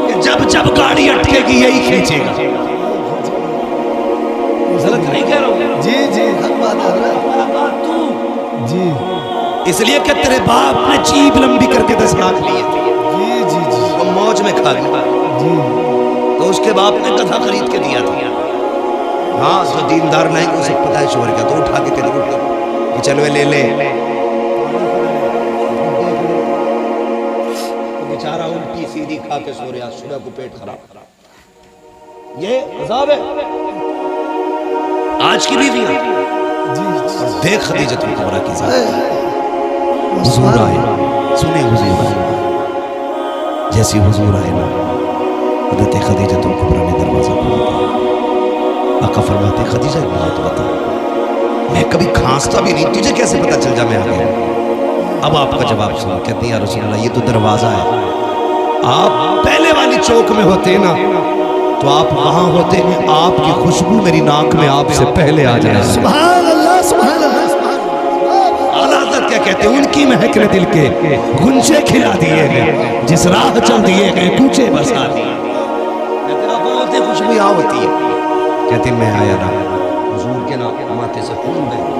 کہ جب جب گاڑی اٹکے گی یہی کھینچے گا، غلط نہیں کہہ رہا ہوں، جی جی، حق بات ہے حضرت، جی اس لیے کہ تیرے باپ نے جیب لمبی کر کے 10 لاکھ لیے تھے، جی جی جی وہ موج میں کھا گیا، جی، تو اس کے باپ نے گدھا خرید کے دیا تھا۔ ہاں جو دیندار لائیں گے اسے پتہ ہے شوہر کیا، تو اٹھا کے تیرے کو کچن میں لے لے، بیچارہ الٹی سیدھی کھا کے سو رہا، صبح کو پیٹ خراب، یہ عذاب ہے آج کی بیوی ہے۔ اور دیکھ خدیجہ کبریٰ کی ذات، حضور آئے، سنیں حضور آئے، جیسی حضور آئے نا حضرت خدیجہ کبریٰ نے دروازہ کھول دیا۔ آقا فرماتے خدیجہ ایک بات بتا، میں کبھی کھانستا بھی نہیں، تجھے کیسے پتا چل جا میں آ گیا؟ اب آپ کا جواب سنا، کہتے ہیں یا رسول اللہ یہ تو دروازہ ہے، آپ پہلے والی چوک میں ہوتے نا تو آپ وہاں ہوتے، آپ کی خوشبو میری ناک میں آپ سے پہلے آ جائے۔ سبحان اللہ سبحان اللہ سبحان اللہ، اعلیٰ حضرت کیا کہتے ہیں، ان کی مہک نے دل کے گنجے کھلا دیے گئے، جس راہ چل دیے گئے کوچے بسا دیے۔ کہتے ہیں آپ بولتے خوشبو یہاں ہوتی ہے، کہتے ہیں میں آیا نا حضور کے نام ماتھے سے خون بہہ،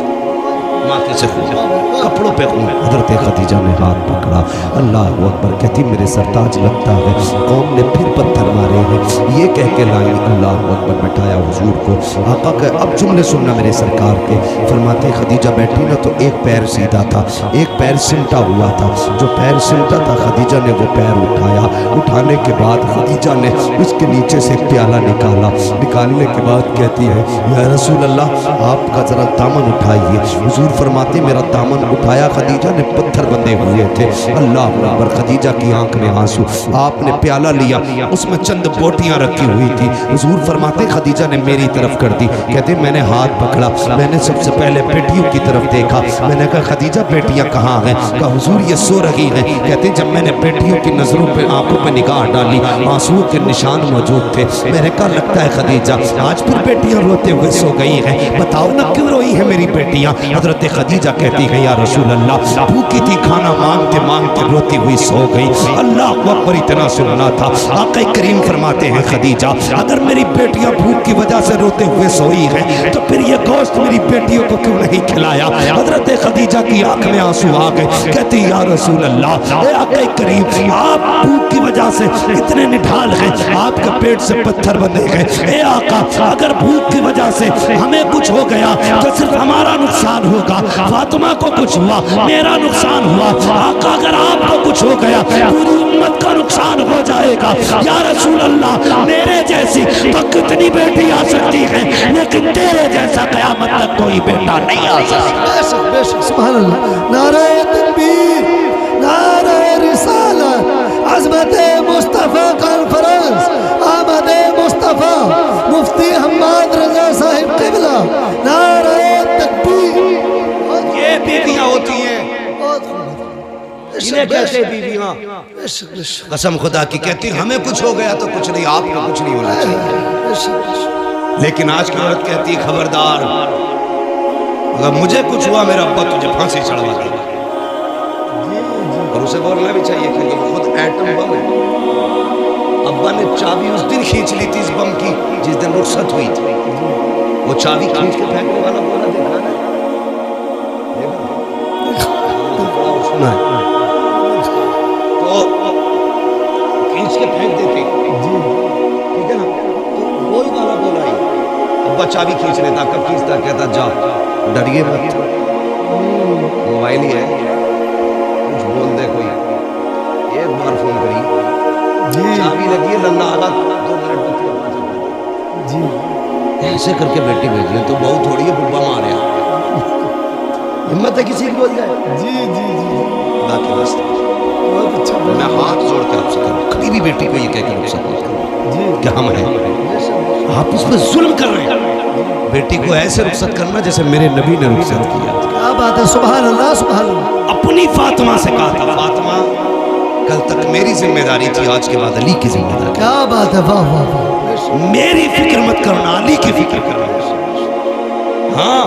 ماتھے سے خون، کپڑوں پہ خون۔ حضرت خدیجہ نے ہاتھ پکڑا، اللہ اکبر، کہتی میرے سرتاج لگتا ہے قوم نے پھر پتھر مارے ہیں، یہ کہہ کے لائی، اللہ اکبر، بٹھایا حضور کو۔ آقا کہ اب جملے سننا میرے سرکار کے، فرماتے خدیجہ بیٹھی نا تو ایک پیر سیدھا تھا، ایک پیر سمٹا ہوا تھا، جو پیر سمٹا تھا خدیجہ نے وہ پیر اٹھایا، اٹھانے کے بعد خدیجہ نے اس کے نیچے سے ایک پیالہ نکالا، نکالنے کے بعد کہتی ہے یا رسول اللہ آپ کا ذرا دامن اٹھائیے، حضور حضور فرماتے میرا دامن اٹھایا خدیجہ نے پتھر بندے ہوئے تھے، اللہ اکبر، خدیجہ کی آنکھ میں آنسو، آپ نے پیالہ لیا، اس میں چند بوٹیاں رکھی ہوئی تھی، حضور فرماتے خدیجہ نے میری طرف کر دی، کہتے میں نے ہاتھ پکڑا، میں نے سب سے پہلے بیٹیوں کی طرف دیکھا، میں نے کہا خدیجہ بیٹیاں کہاں ہیں؟ کہا حضور یہ سو رہی ہیں، کہتے جب میں نے بیٹیوں کی نظروں پہ آنکھوں پہ نگاہ ڈالی آنسو کے نشان موجود تھے، میں نے کہا لگتا ہے خدیجہ آج پھر بیٹیاں روتے ہوئے سو گئی ہیں، بتاؤ نا کیوں روئی ہیں میری بیٹیاں؟ حضرت خدیجہ کہتی ہیں یا رسول اللہ بھوکی تھی، کھانا مانگتے مانگتے روتی ہوئی سو گئی، اللہ اکبر، اتنا سننا تھا۔ آقا کریم فرماتے ہیں خدیجہ اگر میری بیٹیاں بھوک کی وجہ سے روتے ہوئے سوئی ہیں تو پھر یہ گوشت میری بیٹیوں کو کیوں نہیں کھلایا؟ حضرت خدیجہ کی آنکھ میں آنسو آ گئے، کہتی یا رسول اللہ اے آقا کریم آپ بھوک کی وجہ سے اتنے نڈھال ہیں، آپ کے پیٹ سے پتھر بندے گئے، اے آقا اگر بھوک کی وجہ سے ہمیں کچھ ہو گیا تو صرف ہمارا نقصان ہوگا، فاطمہ کو کچھ ہوا میرا نقصان ہوا، آقا اگر آپ کو کچھ ہو گیا پوری امت کا نقصان ہو جائے گا، یا رسول اللہ میرے جیسی تو کتنی بیٹی آ سکتی ہیں لیکن تیرے جیسا قیامت تک کوئی بیٹا نہیں آ سکتا۔ بے شک بے شک، سبحان اللہ، نعرہ تکبیر، نعرہ رسالت، عظمت مصطفیٰ کانفرنس، آمد مصطفیٰ، مفتی حماد رضا صاحب قبلہ، نعرہ تکبیر۔ یہ بیویاں ہوتی ہیں، انہیں کہتے بیویاں، بے شک بے شک قسم خدا کی کہتی ہمیں کچھ ہو گیا تو کچھ نہیں، آپ کو کچھ نہیں ہونا چاہیے، بے شک، لیکن آج کی عورت کہتی ہے خبردار اگر مجھے کچھ ہوا میرا ابا تجھے پھانسی چڑھوا دے گا، اور اسے بولنا بھی چاہیے کہ وہ خود ایٹم بم ہے، ابا نے چابی اس دن کھینچ لی تھی اس بم کی جس دن رخصت ہوئی تھی، وہ چابی کھینچ کے پھینکنے والا بولا دیکھا نا، سنا ہے تو کھینچ کے پھینک دیتے، ٹھیک ہے نا، تو وہی والا بولا ہی ابا چابی کھینچ لیتا، کب کھینچتا کہتا جا ڈریے مت، موبائل ہی ہے کچھ بول دے کوئی، ایک بار فون کری چابی لگی ہے لنا آگا 2 منٹ جی ایسے کر کے بیٹی بھیج لیں تو بہت تھوڑی ہے ببا مارے ہمت ہے کسی کی بول جائے جی جی جی، خدا کے واسطے بہت اچھا، میں ہاتھ جوڑ کے آپ سے کہوں کبھی بھی بیٹی کو یہ کہہ کے رخصت مت کرو کہ ہم ہیں، آپ اس پہ ظلم کر رہے ہیں، بیٹی کو ایسے رخصت کرنا جیسے میرے نبی نے رخصت کیا، کیا بات ہے، سبحان اللہ سبحان اللہ، اپنی فاطمہ سے کہا تھا فاطمہ کل تک میری ذمہ داری تھی، آج کے بعد علی کی ذمہ داری، کیا بات ہے، واہ واہ واہ، میری فکر مت کرنا علی کی فکر کرنا، ہاں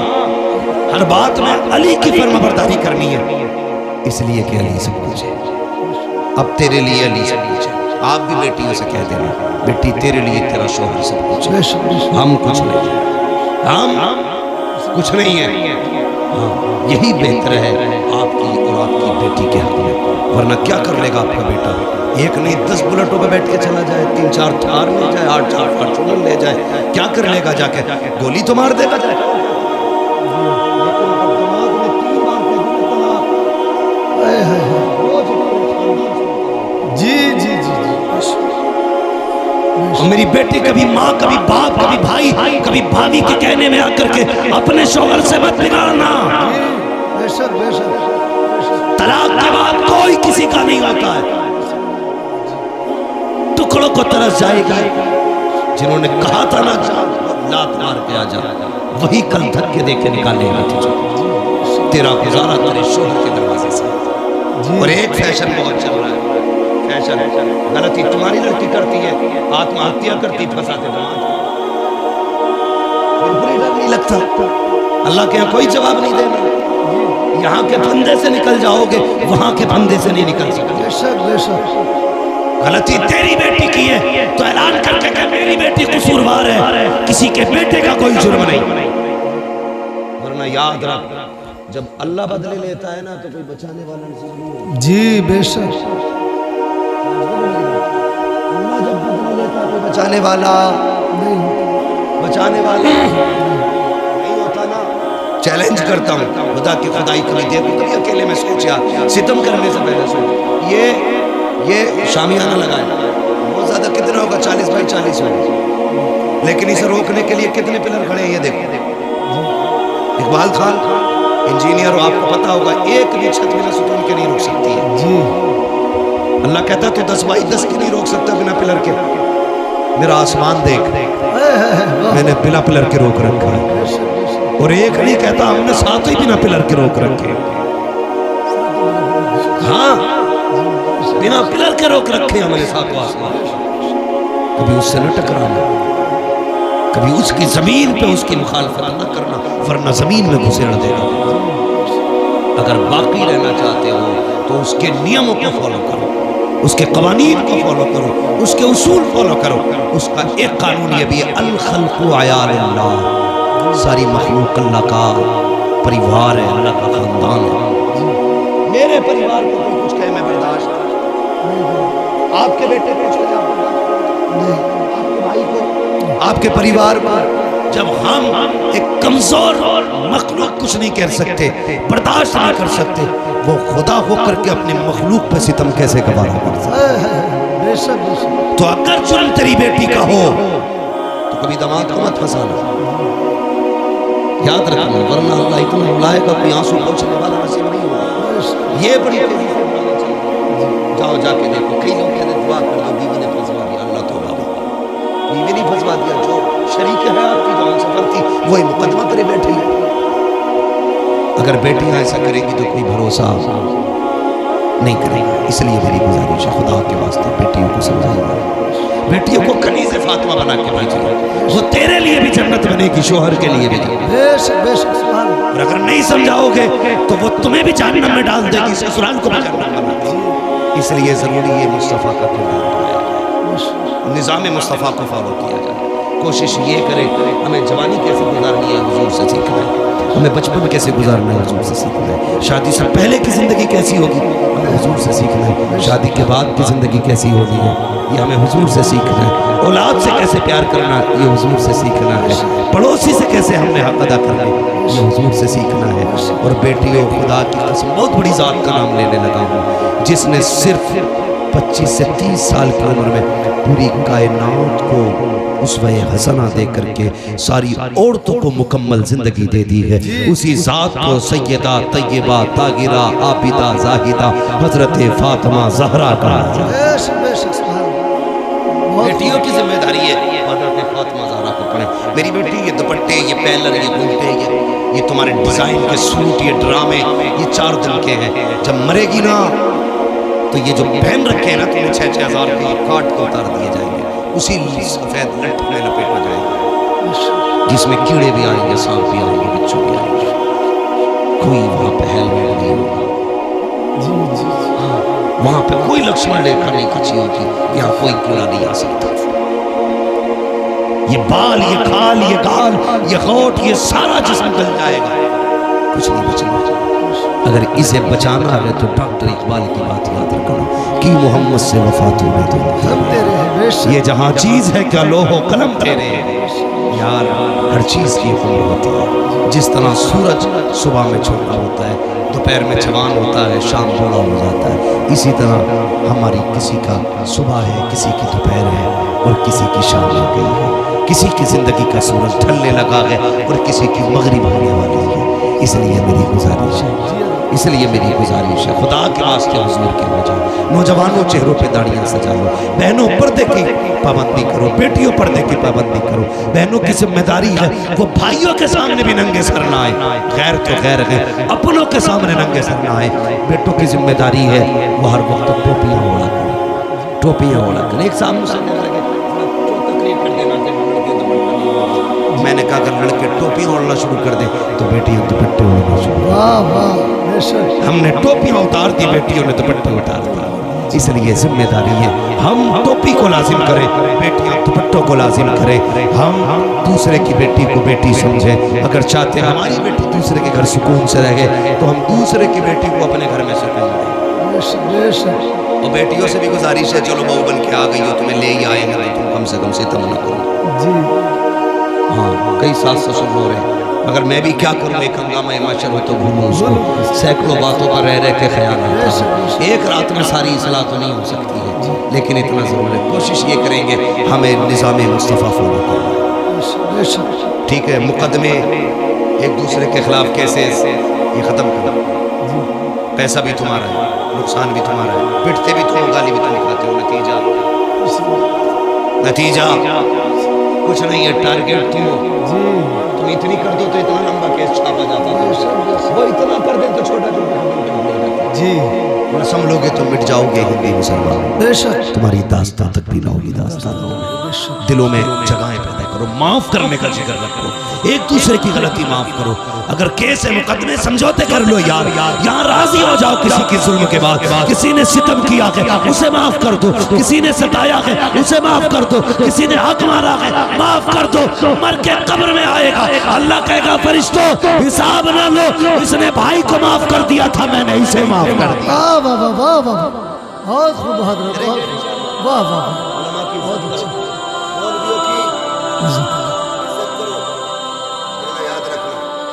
ہر بات میں علی کی فرما برداری کرنی ہے، اس لیے کہ علی سب کچھ ہے، اب تیرے لیے علی سب کچھ ہے، آپ بھی بیٹیوں سے کہہ دینا بیٹی تیرے لیے تیرا شوہر سب کچھ ہے، بے شک بے شک، ہم کچھ نہیں، ہم کچھ نہیں ہے، ہاں یہی بہتر ہے آپ کی اور آپ کی بیٹی کے حق میں، ورنہ کیا کر لے گا آپ کا بیٹا؟ ایک نہیں 10 بلٹوں پہ بیٹھ کے چلا جائے، 3-4 تھار لے جائے، 8-4 فارچونر لے جائے، کیا کر لے گا؟ جا کے گولی تو مار دے گا جا کے، جی جی جی جی، اور میری بیٹی کبھی ماں کبھی باپ کبھی بھائی کبھی بھابھی کے کہنے میں آ کر کے اپنے شوہر سے مت بگاڑنا، بے شک بے شک، طلاق کے بعد کوئی کسی کا نہیں ہوتا ہے، ٹکڑوں کو ترس جائے گی، جنہوں نے کہا تھا نا لات مار کے آ جا وہی کل دھکے دے کے نکالے گا تجھے، تیرا گزارا تیرے شوہر کے دروازے سے، اور ایک فیشن بہت چل رہا ہے، فیشن غلطی تمہاری لڑکی کرتی ہے، آتم ہتیا کرتی پھنساتے دماغ، بالکل ڈر نہیں لگتا، اللہ کے یہاں کوئی جواب نہیں دینا، یہاں کے پھندے سے نکل جاؤ گے وہاں کے پھندے سے نہیں نکل سکتے، بے شک بے شک، غلطی تیری بیٹی کی ہے تو اعلان کر کے کہ میری بیٹی قصوروار ہے، کسی کے بیٹے کا کوئی جرم نہیں، ورنہ یاد رکھ جب اللہ بدلے لیتا ہے نا تو کوئی بچانے والا نہیں، جی بے شک، اللہ جب بدلے لیتا ہے کوئی بچانے والا نہیں ہوتا نا، چیلنج کرتا ہوں خدا کی خدائی کبھی دیکھو کبھی اکیلے میں سوچا ستم کرنے سے پہلے سوچ یہ شامیانہ لگائے بہت زیادہ کتنا ہوگا 40 بائی 40 ہوگا، لیکن اسے روکنے کے لیے کتنے پلر کھڑے ہیں یہ دیکھو، اقبال خان انجینئر ہو، آپ کو پتا ہوگا ایک بھی چھت بنا ستون کے نہیں رک سکتی ہے جی اللہ کہتا ہے تو 10 بائی 10 کی نہیں روک سکتا بنا پلر کے. میرا آسمان دیکھ میں نے بنا پلر کے روک رکھا ہے، اور ایک نہیں کہتا ہم نے 7 ہی بنا پلر کے روک رکھے. ہاں بنا پلر کے روک رکھے ہم نے 7 آسمان. کبھی اس سے نہ ٹکرانا، کبھی اس کی زمین پہ اس کی مخالفت نہ کرنا، ورنہ زمین میں گھسیڑ دینا. اگر باقی رہنا چاہتے ہو تو اس کے نیموں کو فالو کرو، اس کے قوانین کو فالو کرو، اس کے اصول فالو کرو. اس کا ایک قانون یہ بھی ہے، الخلق عیال اللہ، ساری مخلوق اللہ کا پریوار ہے، اللہ کا خاندان ہے. میرے پریوار کو کوئی کچھ کہے میں برداشت، آپ کے بیٹے کو کچھ کہے آپ برداشت، آپ کے بھائی کو، آپ کے پریوار کو. جب ہم ایک کمزور مخلوق کچھ نہیں کہہ سکتے، برداشت نہیں کر سکتے، وہ خدا ہو کر کے اپنے مخلوق پہ ستم کیسے گوارا کر سکتے؟ تو اگر جرم تیری بیٹی کا ہو تو کبھی دماغ کو مت پھنسانا، یاد رکھنا، ورنہ اللہ اتنا بلائے گا کوئی آنسو پہنچنے والا نصیب نہیں ہوگا. یہ بڑی تیزی سے بلانا چاہیے. جاؤ جا کے دیکھو، کئی لوگ کہتے ہیں دعا کر دو بیوی نے پھنسوا دیا. اللہ توبہ بھائی، بیوی نہیں پھنسوا دیا، جو شریک ہے آپ کی جو ہم سفر تھی وہی مقدمہ کرے بیٹھی ہے. اگر بیٹیاں ایسا کریں گی تو کوئی بھروسہ نہیں کرے گا. اس لیے میری گزارش ہے خدا کے واسطے بیٹیوں کو سمجھائیے، بیٹیوں کو کنیز فاطمہ بنا کے بھیجیے. وہ تیرے لیے بھی جنت بنے گی، شوہر کے لیے بھی جنت. اور اگر نہیں سمجھاؤ گے تو وہ تمہیں بھی جہنم میں ڈال دے گی، سسرال کو بھی جہنم بنا دے گی. اس لیے ضروری ہے مصطفیٰ کا کردار اپنایا جائے، نظام مصطفیٰ کو فالو کیا جائے. کوشش یہ کرے ہمیں جوانی کیسے گزارنی ہے حضور سے سیکھنا ہے، ہمیں بچپن کیسے گزارنا ہے حضور سے سیکھنا ہے، شادی سے پہلے کی زندگی کیسی ہوگی ہمیں حضور سے سیکھنا ہے، شادی کے بعد کی زندگی کیسی ہوگی ہے یہ ہمیں حضور سے سیکھنا ہے، اولاد سے کیسے پیار کرنا ہے یہ حضور سے سیکھنا ہے، پڑوسی سے کیسے ہم نے حق ادا کرنا ہے یہ حضور سے سیکھنا ہے. اور بیٹیوں، خدا کی قسم بہت بڑی ذات کا نام لینے لگا ہوں جس نے صرف 25 سے 30 سال کی عمر میں پوری کائنات کو اسوہ حسنہ دے کر کے ساری عورتوں کو مکمل زندگی دے دی ہے. اسی ذات کو سیدہ طیبہ طاہرہ عابدہ زاہدہ حضرت فاطمہ زہرا کہا جائے. بیٹیوں کی ذمہ داری ہے حضرت فاطمہ زہرا کو پڑھیں. میری بیٹی یہ دوپٹے، یہ پیلر، یہ گھنٹے، یہ تمہارے ڈیزائن کے سوٹ، یہ ڈرامے، یہ 4 دن کے ہیں. جب مرے گی نا تو یہ جو پہن رکھے ہیں نا تمہیں 6-6 ہزار کے یہ کاٹ کے اتار دیے جائیں گے، اسی سفید لٹ میں لپیٹا جائے گا جس میں کیڑے بھی آئیں گے، سانپ بھی آئیں گے، بچوں بھی آئیں گے. کوئی وہاں پہ ہیلمٹ نہیں ہوگا، وہاں پہ کوئی لکشمن ریکھا نہیں کھچی ہوگی، یہاں کوئی کیڑا نہیں آ سکتا. یہ بال، یہ کھال، یہ گال، یہ غوٹ، یہ سارا جسم گل جائے گا، کچھ نہیں بچنا. اگر اسے بچانا ہے تو ڈاکٹر اقبال کی بات یاد رکھنا کہ محمد سے وفات ہوئے تو یہ جہاں چیز ہے کیا لوح و قلم تیرے یار. ہر چیز کی عمر ہوتی ہے، جس طرح سورج صبح میں چھوٹا ہوتا ہے، دوپہر میں جوان ہوتا ہے، شام بوڑھا ہو جاتا ہے، اسی طرح ہماری کسی کا صبح ہے، کسی کی دوپہر ہے اور کسی کی شام ہو گئی ہے. کسی کی زندگی کا سورج ڈھلنے لگا ہے اور کسی کی مغرب ہونے والی ہے. اس لیے میری گزارش ہے خدا کے واسطے حضور کے ہو جاؤ. نوجوانوں چہروں پہ داڑیاں سجا لو، بہنوں پردے کی پابندی کرو، بیٹیوں پردے کی پابندی کرو. بہنوں کی ذمہ داری ہے وہ بھائیوں کے سامنے بھی ننگے سر نہ آئے، غیر تو غیر ہے، اپنوں کے سامنے ننگے سر نہ آئے. بیٹوں کی ذمہ داری ہے وہ ہر وقت ٹوپیاں اوڑا کریں، ٹوپیاں اوڑا کریں. ایک سامنے سے میں نے کہا اگر لڑکے ٹوپیاں اوڑنا شروع کر دیں تو بیٹیاں دوپٹے اوڑنا شروع. ہم نے ٹوپیاں اتار دی، بیٹیوں نے دوپٹے اتار دی. اس لیے ذمہ داری ہے ہم ٹوپی کو لازم کریں، بیٹیاں دوپٹوں کو لازم کریں. ہم دوسرے کی بیٹی کو بیٹی سمجھیں. اگر چاہتے ہیں ہماری بیٹی دوسرے کے گھر سکون سے رہے تو ہم دوسرے کی بیٹی کو اپنے گھر میں سکون دیں. اور بیٹیوں سے بھی گزارش ہے چلو بہو بن کے آ گئی ہو، تمہیں لے ہی آئیں گے تو تم کم سے کم ستم نہ کرو. ہاں کئی سال سسر ہو رہے ہیں، مگر میں بھی کیا کروں، ایک ہنگامہ معاشر ہو تو بھولوں اس کو. سینکڑوں باتوں پر رہ کے خیال آتا ہے. ایک رات میں ساری اصلاح تو نہیں ہو سکتی ہے، لیکن اتنا ضرور ہے کوشش یہ کریں گے ہمیں نظام مصطفیٰ فالو کرنا. ٹھیک ہے، مقدمے ایک دوسرے کے خلاف کیسے یہ ختم کرو. پیسہ بھی تمہارا ہے, نقصان بھی تمہارا ہے, پٹتے بھی تم, گالی بھی تم کھاتے ہو. نتیجہ کچھ نہیں ہے, ٹارگیٹ تم ہو. تم اتنی کر دو تو اتنا لمبا کیس چھاپا جاتا تھا, وہ اتنا کر دیں تو چھوٹا چھوٹا جی سمجھو گے تو مٹ جاؤ گے ہندی مسلمان. بے شک تمہاری داستان تک بھی نہ ہوگی, داستان نہ ہوگی. دلوں میں جگہیں پیدا کرو, معاف کرنے کا ذکر رکھو, ایک دوسرے کی غلطی معاف کرو. اگر کیس مقدمے سمجھوتے کر لو یار, یہاں راضی ہو جاؤ کسی کی ظلم کے بعد. کسی نے ستم کیا ہے اسے معاف کر دو, کسی نے ستایا ہے اسے معاف کر دو, کسی نے حق مارا ہے معاف کر دو. مر کے قبر میں آئے گا, اللہ کہے گا فرشتوں حساب نہ لو, اس نے بھائی کو معاف کر دیا تھا, میں نے اسے معاف کر دیا. واہ واہ واہ واہ, بہت خوب حضرت, واہ واہ, بہت اچھا.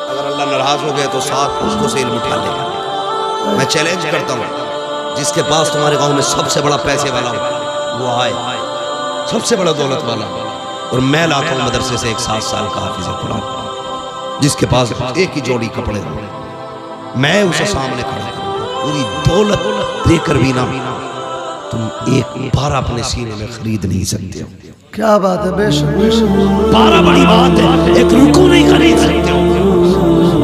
اگر اللہ ناراض ہو گیا تو ساتھ اس کو سے علم اٹھا لے گا. میں چیلنج کرتا ہوں, جس کے پاس تمہارے گاؤں میں سب سے بڑا پیسے والا ہو وہ آئے, سب سے بڑا دولت والا, اور میں لاتا ہوں مدرسے سے ایک 7 سال کا حافظ قرآن, جس کے پاس ایک ہی جوڑی کپڑے ہوں, میں اسے سامنے کھڑا کروں. پوری دولت دے کر بھی نہ تم ایک بارہ اپنے سینے میں خرید نہیں سکتے ہو. کیا بات ہے, بے شک بے شک, 12 بڑی بات ہے, ایک رکو نہیں خرید سکتے ہو.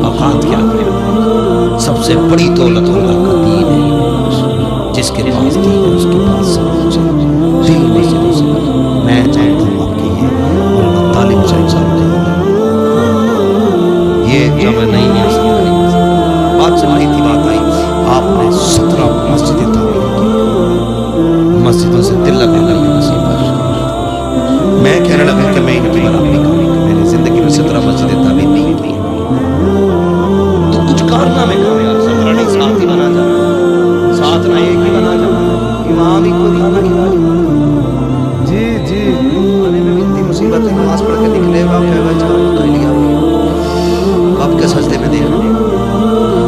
اوقات کیا ہے, سب سے بڑی دولت اللہ کا دین ہے. جس کے پاس دین ہے اس کے پاس سب کچھ ہے. دل میں سے میں چاہتا ہوں آپ کی یہ اور طالب چاہتا ہوں یہ جمع نہیں ہے. بات چل رہی تھی, بات آئی, آپ نے 17 مسجدیں تعمیر کی, مسجدوں سے دل لگنے کی نصیب ہے. میں کہنے لگا کہ میں ان کی برابری کروں, میں نے زندگی میں 17 مسجدیں تعمیر نہیں کی. تو کچھ کارنامے کرو یار, 17 نہیں 7 ہی بنا جانا, 7 نہ 1 ہی بنا جانا, امام ہی کو کھانا کھلا جانا. جی جی, آنے میں اتنی مصیبت ہے, نماز پڑھ کے نکلے گا کہے گا جہاں کھا لیا, آپ کے سجدے میں دیکھ رہے,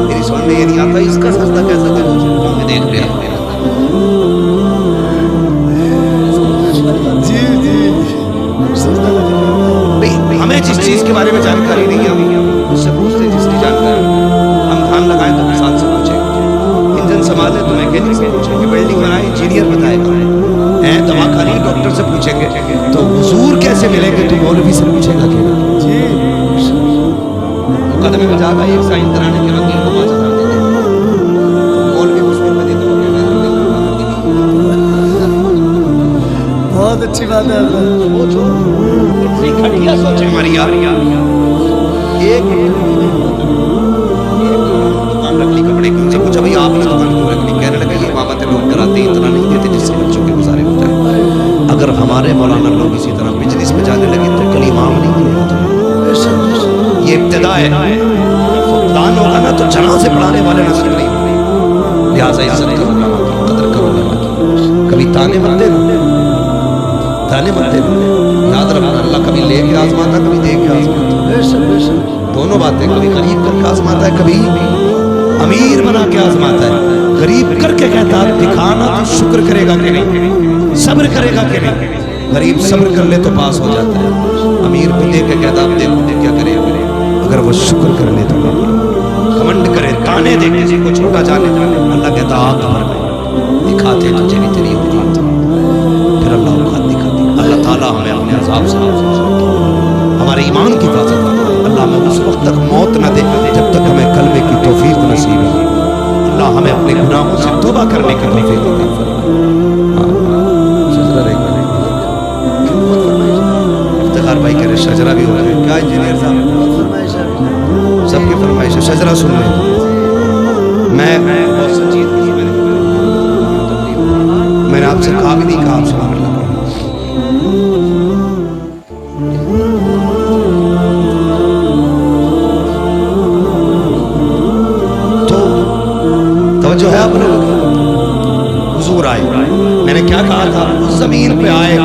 میری سمجھ میں یہ نہیں آتا اس کا سجدہ کیسا تھا, میں دیکھ رہا ہمیں جس چیز کے بارے میں جانکاری نہیں ہے اس سے پوچھتے جس کی جانکاری. ہم دھان لگائیں تو کسان سے پوچھیں, انجن سنبھالیں تو میکینک سے پوچھیں گے, بلڈنگ بنائیں انجینئر بتائے گا, دوا کھانی ڈاکٹر سے پوچھیں گے. تو حضور کیسے ملیں گے تو مولوی سے پوچھے گا کہ جی, مقدمے میں جاتا ایک سائن کرانے کے وکیل کو 5000 دے دے, مولوی مسلم میں دیتا ہوں. بہت اچھی بات ہے. کھڑیاں سوچیں ہماری یار, ایک دکان رکھ لی کپڑے کی, ان سے پوچھا بھائی آپ نے دکان کیوں رکھ لی, کہنے لگا یہ امامت لوگ کراتے ہیں, اتنا نہیں دیتے جس سے بچوں کے گزارے ہوتا ہے. اگر ہمارے مولانا لوگ اسی طرح بجنس میں جانے لگے تو کل امام نہیں ملے. یہ ابتدا ہے, فقدان ہوگا نا تو جنازے پڑھانے والے نصیب نہیں ہوگے. لہٰذا عزت کرو علماء کی, قدر کرو علماء کی. کبھی تانے مت دینا, تانے مت دینا, یاد رکھنا اللہ کبھی لے کے آزماتا کبھی دے کے آزماتا. بے شک بے شک, دونوں باتیں, کبھی غریب کر کے آزماتا ہے کبھی امیر بنا کے آزماتا ہے. غریب کر کے کہتا ہے دکھانا تو شکر کرے گا کہ نہیں, صبر کرے گا کہ نہیں. غریب صبر کر لے تو پاس ہو جاتا ہے, امیر کو دے کے کہتا اب دیکھو کیا کرے گا, اگر وہ شکر کر لے تو کمنڈ کرے, تانے دے کسی کو چھوٹا جانے, اللہ کہتا آ قبر میں دکھاتے تجھے نہیں تیری اوقات, پھر اللہ اوقات دکھاتے. اللہ تعالیٰ ہمیں اپنے عذاب سے ہمارے ایمان کی حفاظت کرے. اللہ ہمیں اس وقت تک موت نہ دے جب تک ہمیں کلمے کی توفیق نصیب ہے. اللہ ہمیں اپنے گناہوں سے توبہ کرنے کی توفیق عطا فرمائے. افتخار بھائی کہہ رہے شجرہ بھی ہو رہا ہے, کیا انجینئر صاحب سب کی فرمائش ہے شجرہ سن لیں. میں بہت سنجید کی, میں نے آپ سے کہا بھی نہیں, کہا آپ سے مانگ لگا. جو ہے اپنے حضور آئے, میں نے کیا کہا تھا, اس زمین پہ آئے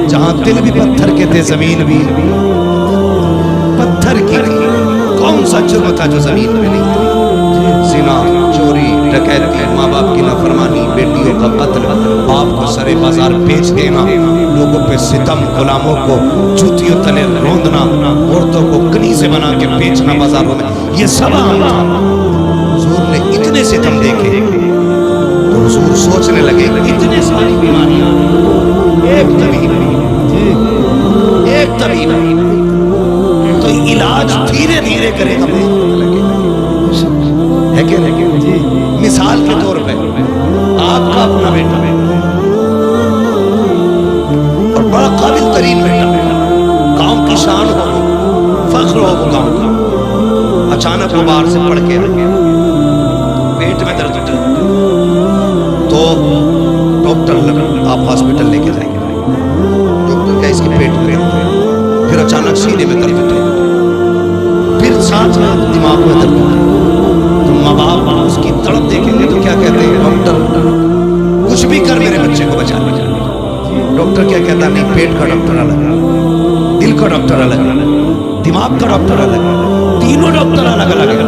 جہاں دل بھی پتھر کے تھے, زمین بھی پتھر کی تھی. کون سا جرم تھا جو زمین پہ نہیں تھی؟ زنا, چوری, ڈکیتی, ماں باپ کی نافرمانی, بیٹیوں کا قتل, باپ کو سرے بازار بیچ دینا, لوگوں پہ ستم, غلاموں کو جوتیوں تلے روندنا, عورتوں کو کنیزوں سے بنا کے بیچنا بازاروں میں، یہ سب عام تھا۔ حضور نے اتنے ستم دیکھے تو حضور سوچنے لگے اتنے ساری بیماریاں، ایک طبیب تو علاج دھیرے دھیرے کرے گا، ہے کہ نہیں؟ مثال کے طور پہ آپ کا اپنا بیٹا اور بڑا قابل ترین بیٹا، گاؤں کی شان ہو، فخر ہو وہ گاؤں کا، اچانک وہ باہر سے پڑھ کے پیٹ میں درد ہوتا ہے تو ڈاکٹر لگا، آپ ہاسپٹل لے کے جائیں گے، ڈاکٹر کہا اس کے پیٹ میں درد ہے، پھر اچانک سینے میں درد ہوتا ہے، پھر ساتھ میں دماغ میں درد ہوتا ہے، تو ماں باپ اس کی تڑپ دیکھیں گے تو کیا کہتے ہیں؟ ڈاکٹر کچھ بھی کر میرے بچے کو بچا لے۔ ڈاکٹر کیا کہتا ہے؟ نہیں، پیٹ کا ڈاکٹر الگ، دل کا ڈاکٹر الگ، دماغ کا ڈاکٹر الگ، تینوں ڈاکٹر الگ الگ،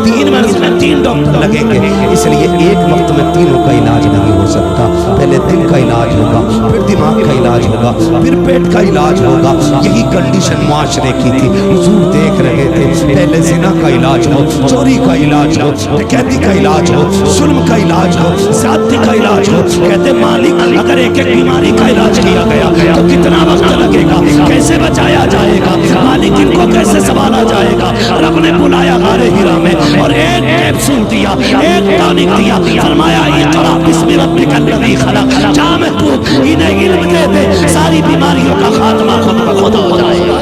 تین مرض میں تین ڈاکٹر لگیں گے، اس لیے ایک وقت میں تینوں کا علاج نہیں ہو سکتا، پہلے دل کا علاج ہوگا، پھر دماغ کا علاج ہوگا، پھر پیٹ کا علاج ہوگا۔ یہی کنڈیشن معاشرے کی تھی، حضور دیکھ رہے تھے، پہلے زنا کا علاج ہو، چوری کا علاج ہو، ڈکیتی کا علاج ہو، ظلم کا علاج ہو، زیادتی کا علاج ہو، کہتے مالک اگر ایک ایک بیماری کا علاج کیا گیا تو کتنا وقت لگے گا، کیسے بچایا جائے گا، مالک ان کو کیسے سنبھالا جائے گا؟ رب نے بلایا غار ہرا میں اور ایک کیپسول دیا، ایک ٹانک دیا، فرمایا اقرا بسم ربک الذی خلق، جا محبوب انہیں علم دے دے، ساری بیماریوں کا خاتمہ خود بخود ہو جائے گا۔